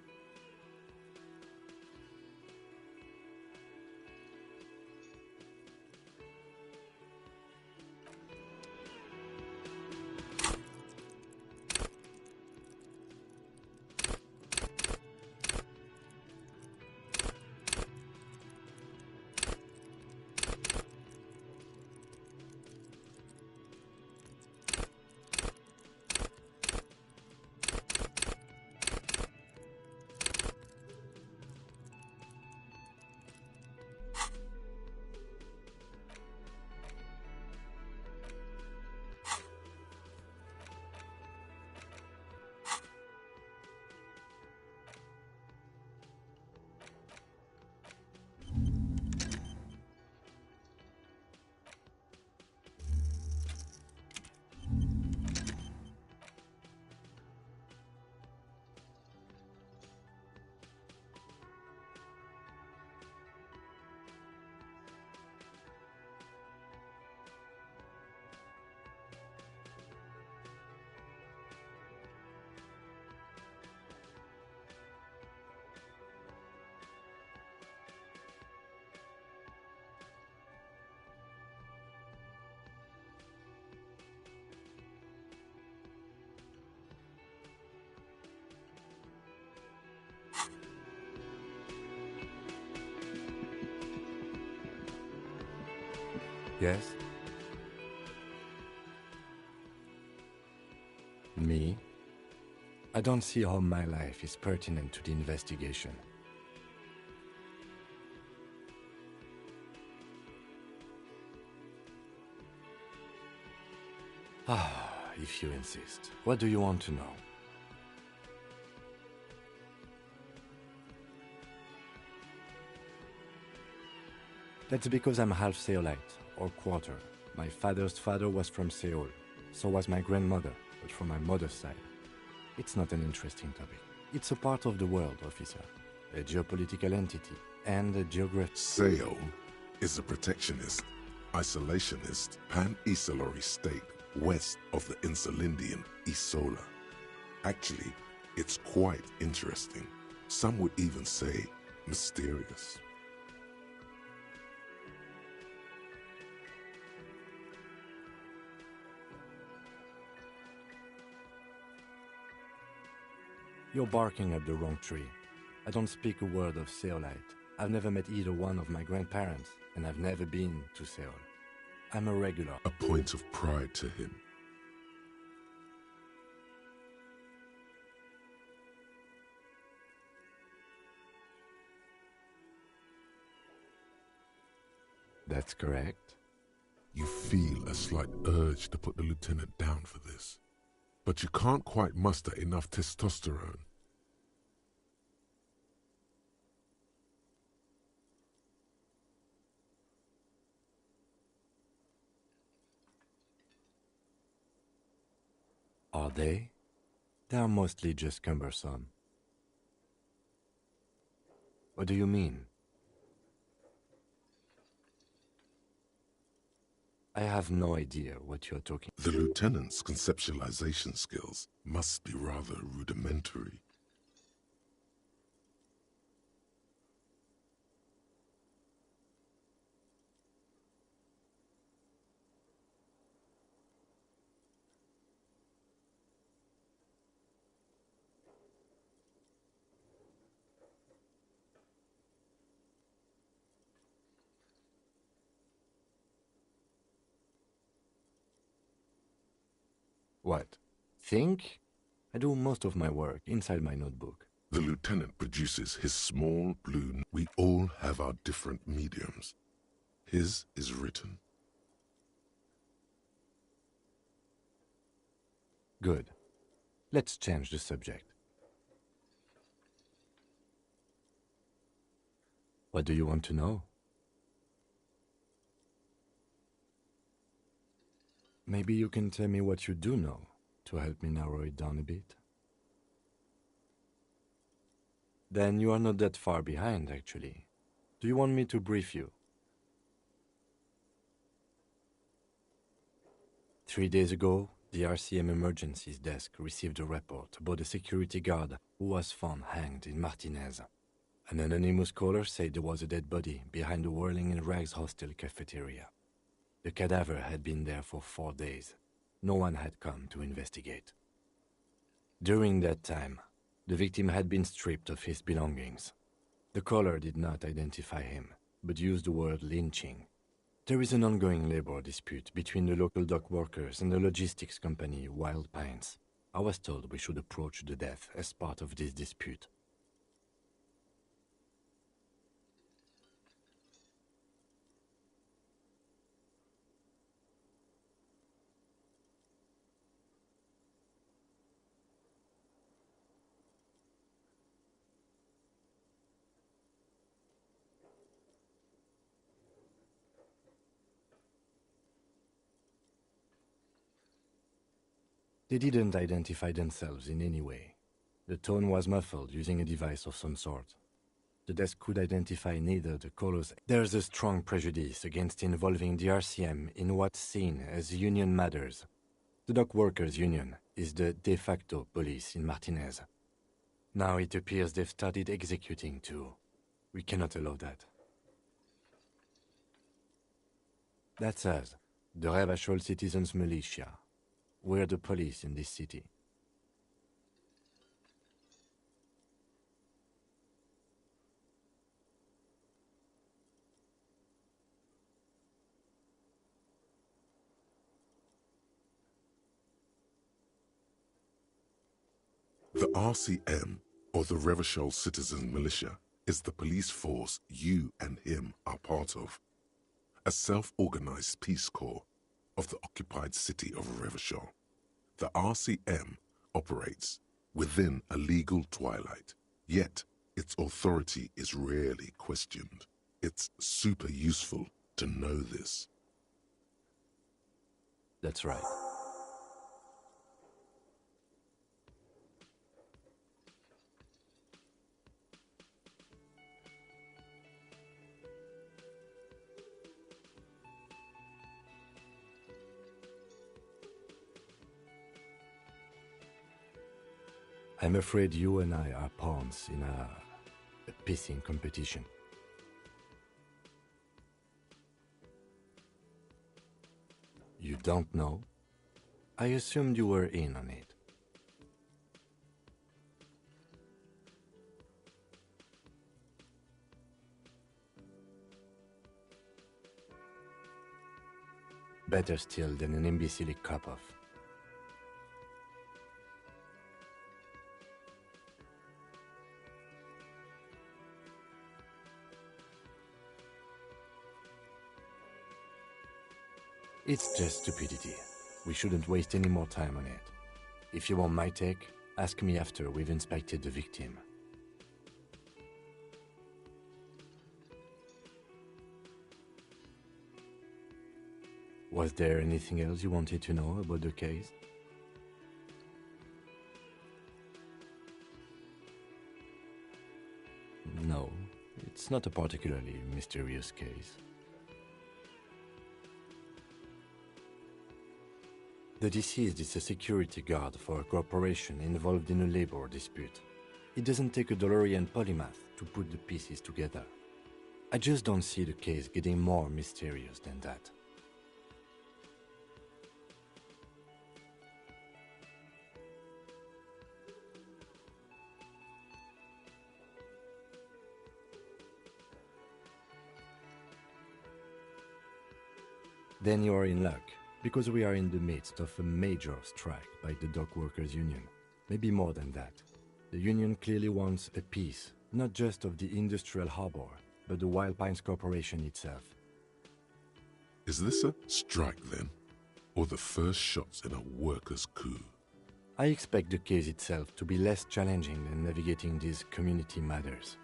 Yes? Me? I don't see how my life is pertinent to the investigation. If you insist. What do you want to know? That's because I'm half Seolite, or quarter. My father's father was from Seoul. So was my grandmother, but from my mother's side. It's not an interesting topic. It's a part of the world, officer. A geopolitical entity and a geographic... Seoul is a protectionist, isolationist, pan-Isolari state west of the Insulindian Isola. Actually, it's quite interesting. Some would even say mysterious. You're barking up the wrong tree. I don't speak a word of Seolite. I've never met either one of my grandparents, and I've never been to Seoul. I'm a regular. A point of pride to him. That's correct. You feel a slight urge to put the lieutenant down for this, but you can't quite muster enough testosterone. Are they? They are mostly just cumbersome. What do you mean? I have no idea what you're talking about. The lieutenant's conceptualization skills must be rather rudimentary. What? Think? I do most of my work inside my notebook. The lieutenant produces his small blue... We all have our different mediums. His is written. Good. Let's change the subject. What do you want to know? Maybe you can tell me what you do know to help me narrow it down a bit. Then you are not that far behind, actually. Do you want me to brief you? 3 days ago, the RCM Emergencies Desk received a report about a security guard who was found hanged in Martinez. An anonymous caller said there was a dead body behind the Whirling in Rags hostel cafeteria. The cadaver had been there for 4 days. No one had come to investigate. During that time, the victim had been stripped of his belongings. The caller did not identify him, but used the word lynching. There is an ongoing labor dispute between the local dock workers and the logistics company Wild Pines. I was told we should approach the death as part of this dispute. They didn't identify themselves in any way. The tone was muffled using a device of some sort. The desk could identify neither the callers. There's a strong prejudice against involving the RCM in what's seen as union matters. The dock workers' union is the de facto police in Martinez. Now it appears they've started executing too. We cannot allow that. That's us, the Revachol Citizens Militia. We're the police in this city. The RCM, or the Revachol Citizens Militia, is the police force you and him are part of. A self-organized peace corps of the occupied city of Revachol. The RCM operates within a legal twilight, yet its authority is rarely questioned. It's super useful to know this. That's right. I'm afraid you and I are pawns in a pissing competition. You don't know? I assumed you were in on it. Better still than an imbecile cop-off. It's just stupidity. We shouldn't waste any more time on it. If you want my take, ask me after we've inspected the victim. Was there anything else you wanted to know about the case? No, it's not a particularly mysterious case. The deceased is a security guard for a corporation involved in a labor dispute. It doesn't take a DeLorean polymath to put the pieces together. I just don't see the case getting more mysterious than that. Then you are in luck, because we are in the midst of a major strike by the dock workers' union. Maybe more than that. The union clearly wants a piece, not just of the industrial harbor, but the Wild Pines Corporation itself. Is this a strike then? Or the first shots in a workers' coup? I expect the case itself to be less challenging than navigating these community matters.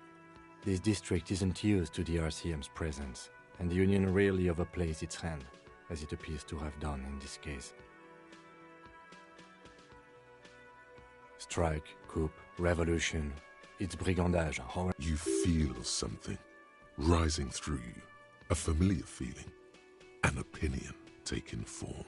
This district isn't used to the RCM's presence, and the union rarely overplays its hand, as it appears to have done in this case. Strike, coup, revolution, it's brigandage. You feel something rising through you, a familiar feeling, an opinion taking form.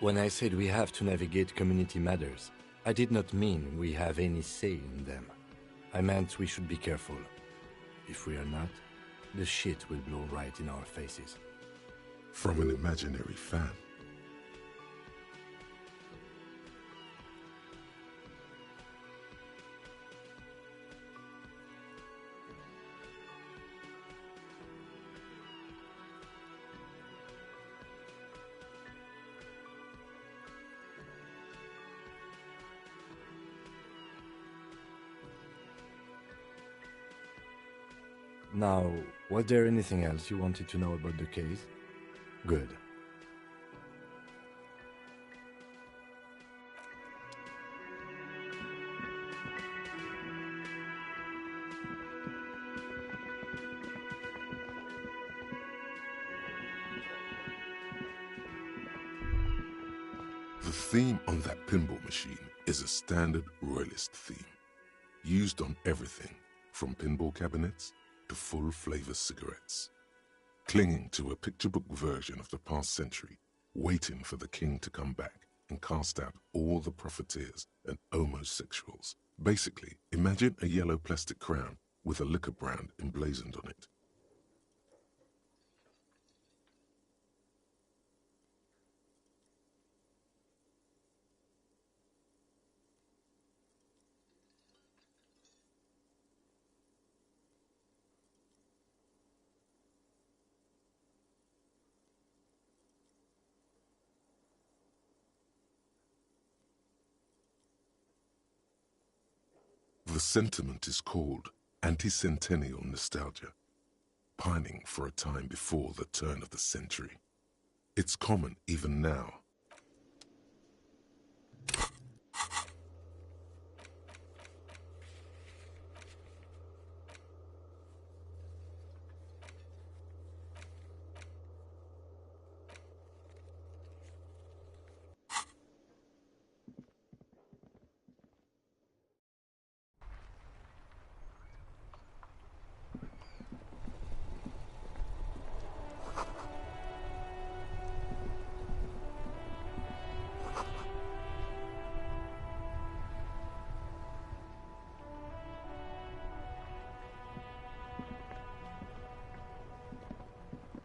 When I said we have to navigate community matters, I did not mean we have any say in them. I meant we should be careful. If we are not, the shit will blow right in our faces. From an imaginary fan. Now, was there anything else you wanted to know about the case? Good. The theme on that pinball machine is a standard royalist theme, used on everything from pinball cabinets to full-flavor cigarettes. Clinging to a picture book version of the past century, waiting for the king to come back and cast out all the profiteers and homosexuals. Basically, imagine a yellow plastic crown with a liquor brand emblazoned on it. The sentiment is called anti-centennial nostalgia, pining for a time before the turn of the century. It's common even now.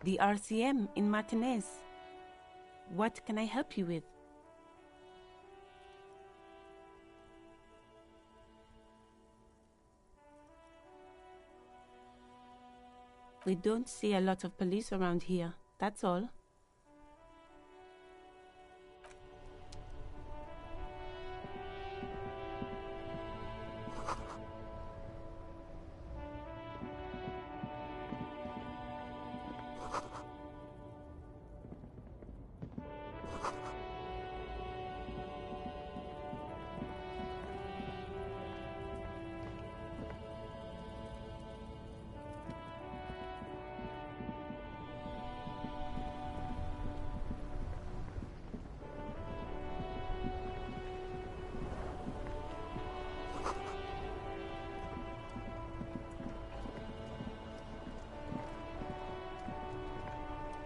The RCM in Martinez. What can I help you with? We don't see a lot of police around here, that's all.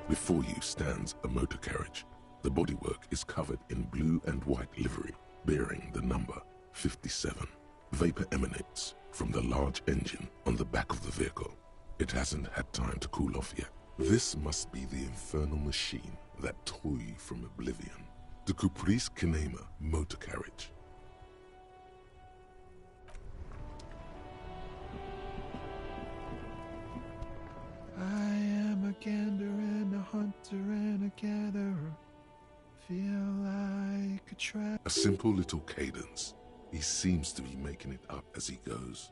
Before you stands a motor carriage. The bodywork is covered in blue and white livery, bearing the number 57. Vapor emanates from the large engine on the back of the vehicle. It hasn't had time to cool off yet. This must be the infernal machine that tore you from oblivion. The Caprice Kinema motor carriage. I am a gander and a hunter and a gatherer. Feel like a trap. A simple little cadence. He seems to be making it up as he goes.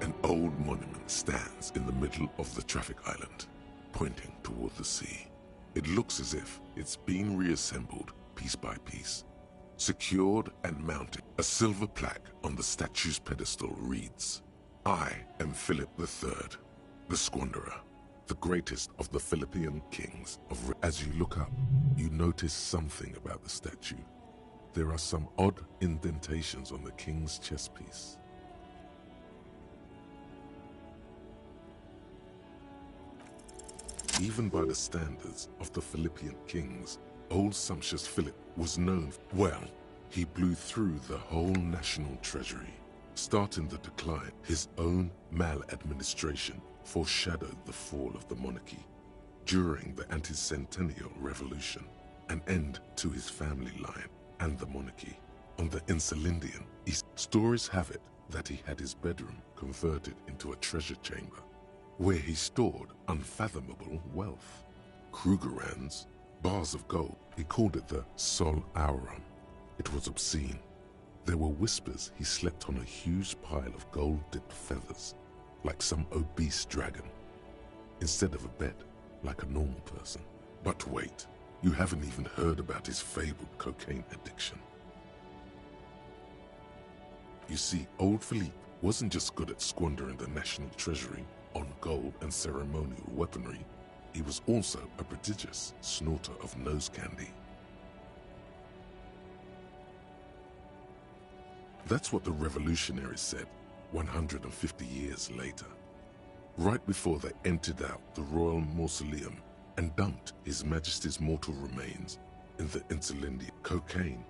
An old monument stands in the middle of the traffic island, pointing toward the sea. It looks as if it's being reassembled piece by piece. Secured and mounted, a silver plaque on the statue's pedestal reads, "I am Philip III, the Squanderer, the greatest of the Philippian kings of..." As you look up, you notice something about the statue. There are some odd indentations on the king's chest piece. Even by the standards of the Philippian kings, old sumptuous Philip was known well. He blew through the whole national treasury. Starting the decline, his own maladministration foreshadowed the fall of the monarchy. During the anti-centennial revolution, an end to his family line and the monarchy. On the Insulindian East, stories have it that he had his bedroom converted into a treasure chamber, where he stored unfathomable wealth. Krugerrands, bars of gold. He called it the Sol Aurum. It was obscene. There were whispers he slept on a huge pile of gold-dipped feathers, like some obese dragon, instead of a bed, like a normal person. But wait, you haven't even heard about his fabled cocaine addiction. You see, old Philippe wasn't just good at squandering the national treasury on gold and ceremonial weaponry, he was also a prodigious snorter of nose candy. That's what the revolutionaries said 150 years later, right before they emptied out the royal mausoleum and dumped His Majesty's mortal remains in the Insulindian. Cocaine.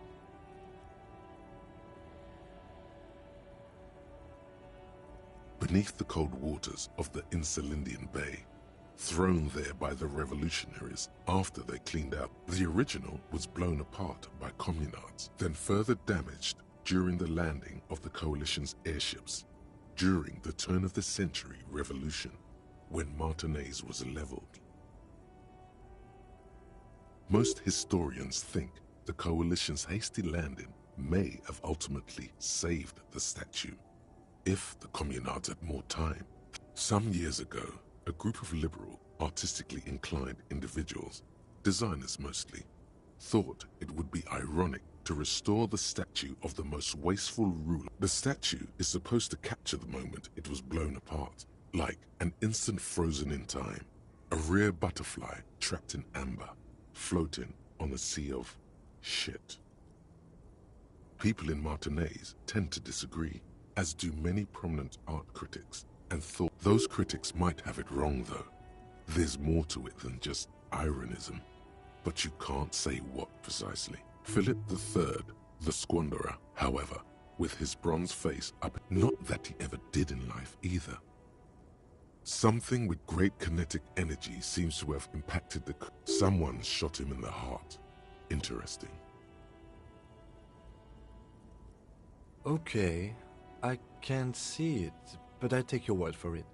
Beneath the cold waters of the Insulindian Bay, thrown there by the revolutionaries after they cleaned out. The original was blown apart by communards, then further damaged during the landing of the coalition's airships during the turn-of-the-century revolution, when Martinaise was leveled. Most historians think the coalition's hasty landing may have ultimately saved the statue, if the communards had more time. Some years ago, a group of liberal, artistically inclined individuals, designers mostly, thought it would be ironic to restore the statue of the most wasteful ruler. The statue is supposed to capture the moment it was blown apart, like an instant frozen in time, a rare butterfly trapped in amber, floating on a sea of shit. People in Martinaise tend to disagree, as do many prominent art critics, and thought those critics might have it wrong though. There's more to it than just ironism, but you can't say what precisely. Philip III, the Squanderer, however, with his bronze face up, not that he ever did in life either. Something with great kinetic energy seems to have impacted the... Someone shot him in the heart. Interesting. Okay, I can't see it, but I take your word for it.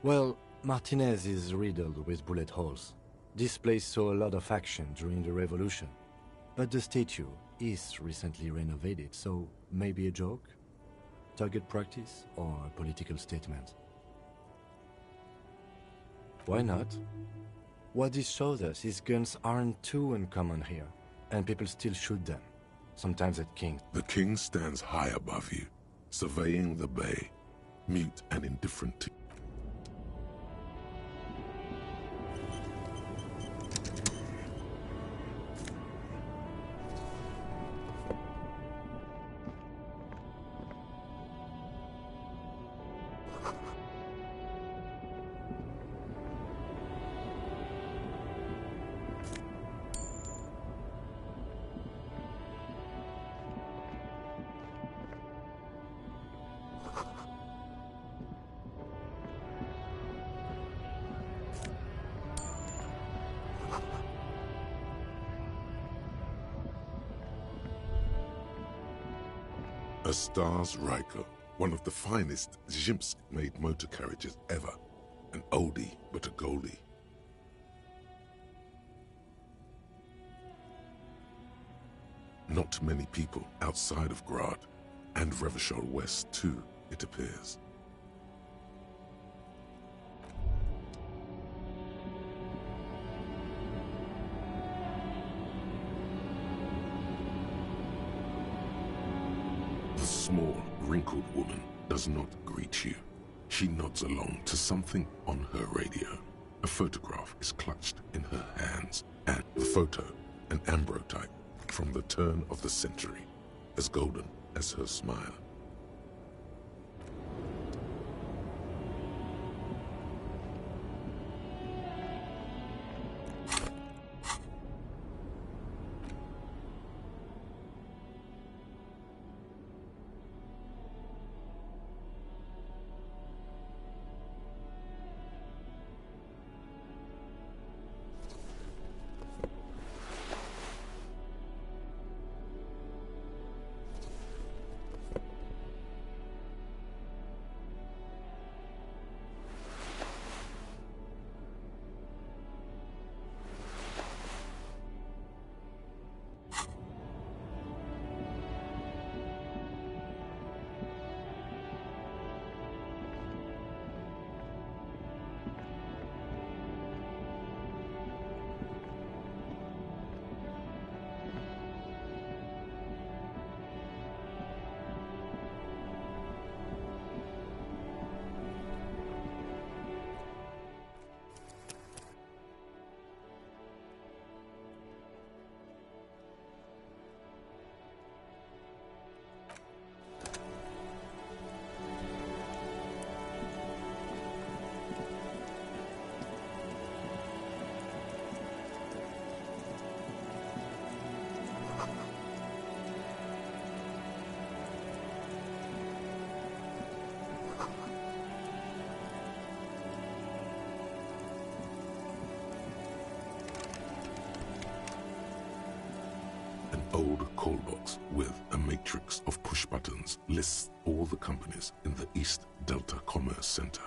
Well, Martinez is riddled with bullet holes. This place saw a lot of action during the revolution, but the statue is recently renovated, so maybe a joke? Target practice or a political statement? Why not? What this shows us is guns aren't too uncommon here, and people still shoot them, sometimes at kings. The king stands high above you, surveying the bay, mute and indifferent to... A Stars Riker, one of the finest Zhimsk-made motor carriages ever. An oldie, but a goldie. Not many people outside of Grad, and Revachol West too, it appears. small, wrinkled woman does not greet you. She nods along to something on her radio. A photograph is clutched in her hands, and the photo, an ambrotype from the turn of the century, as golden as her smile. Old call box with a matrix of push buttons lists all the companies in the East Delta Commerce Center.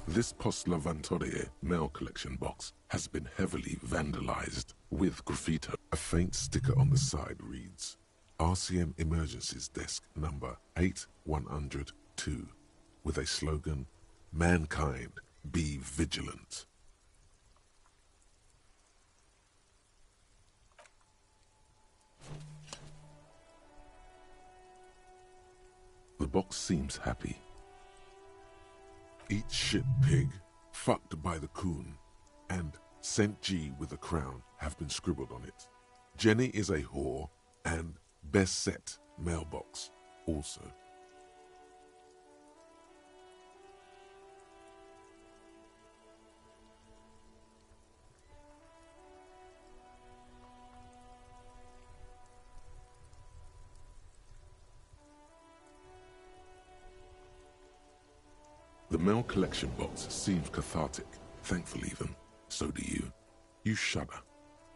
This Post Lavantorie mail collection box has been heavily vandalized with graffiti. A faint sticker on the side reads, RCM Emergencies Desk number 8102, with a slogan, Mankind, be vigilant. The box seems happy. Eat shit pig, fucked by the coon, and St. G with a crown have been scribbled on it. Jenny is a whore, and best set mailbox also. The mail collection box seems cathartic, thankful even. So do you. You shudder.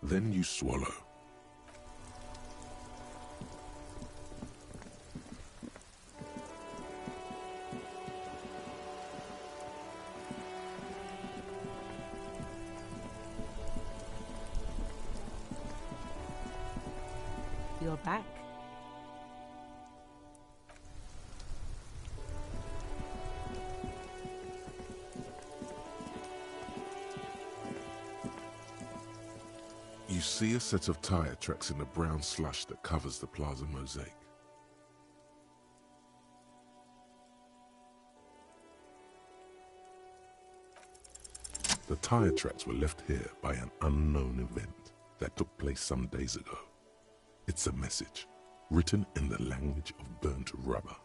Then you swallow. You're back. You see a set of tire tracks in the brown slush that covers the plaza mosaic. The tire tracks were left here by an unknown event that took place some days ago. It's a message, written in the language of burnt rubber.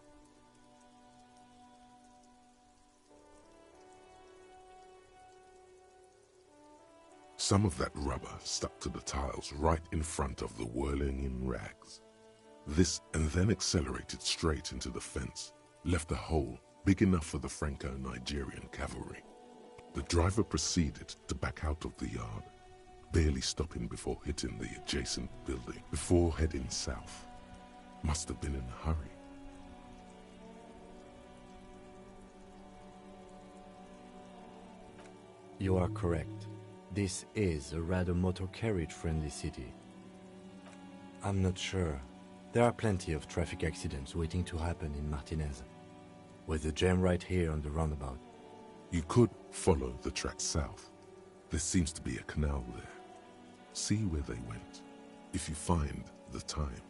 Some of that rubber stuck to the tiles right in front of the whirling-in rags. This and then accelerated straight into the fence, left a hole big enough for the Franco-Nigerian cavalry. The driver proceeded to back out of the yard, barely stopping before hitting the adjacent building, before heading south. Must have been in a hurry. You are correct. This is a rather motor carriage-friendly city. I'm not sure. There are plenty of traffic accidents waiting to happen in Martinez, with a jam right here on the roundabout. You could follow the track south. There seems to be a canal there. See where they went, if you find the time.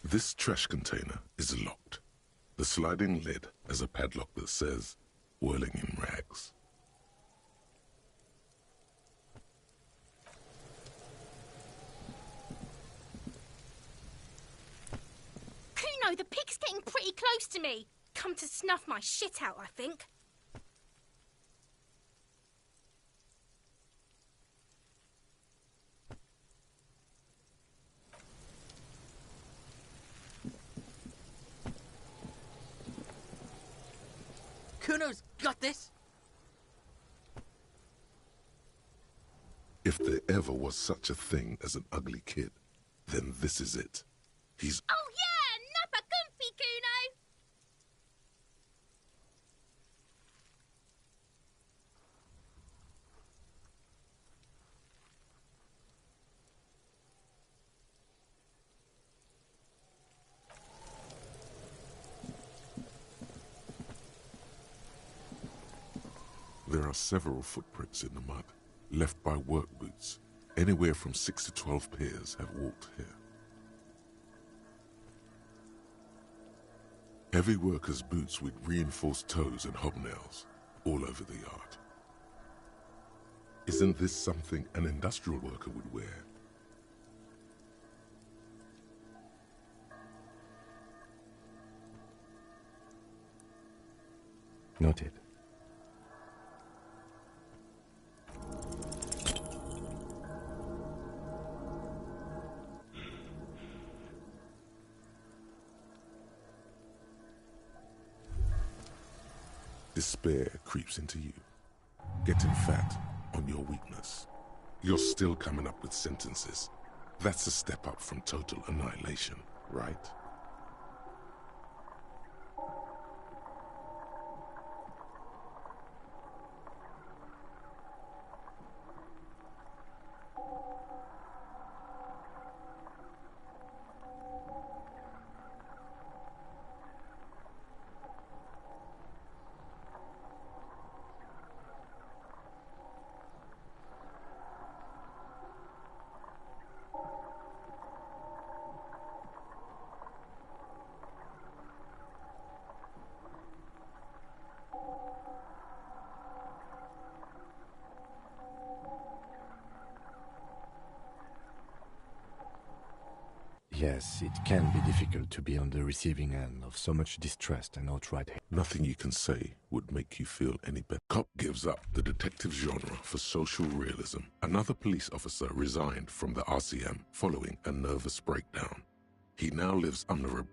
This trash container is locked. The sliding lid has a padlock that says, "Whirling in rags." Kuno, the pig's getting pretty close to me. Come to snuff my shit out, I think. Kuno's got this. If there ever was such a thing as an ugly kid, then this is it. He's... Oh yeah, nappa comfy, Kuno! There are several footprints in the mud, left by work boots. Anywhere from 6 to 12 pairs have walked here. Heavy workers' boots with reinforced toes and hobnails, all over the yard. Isn't this something an industrial worker would wear? Noted. Despair creeps into you, getting fat on your weakness. You're still coming up with sentences. That's a step up from total annihilation, right? Yes, it can be difficult to be on the receiving end of so much distrust and outright hate. Nothing you can say would make you feel any better. Cop gives up the detective genre for social realism. Another police officer resigned from the RCM following a nervous breakdown. He now lives under a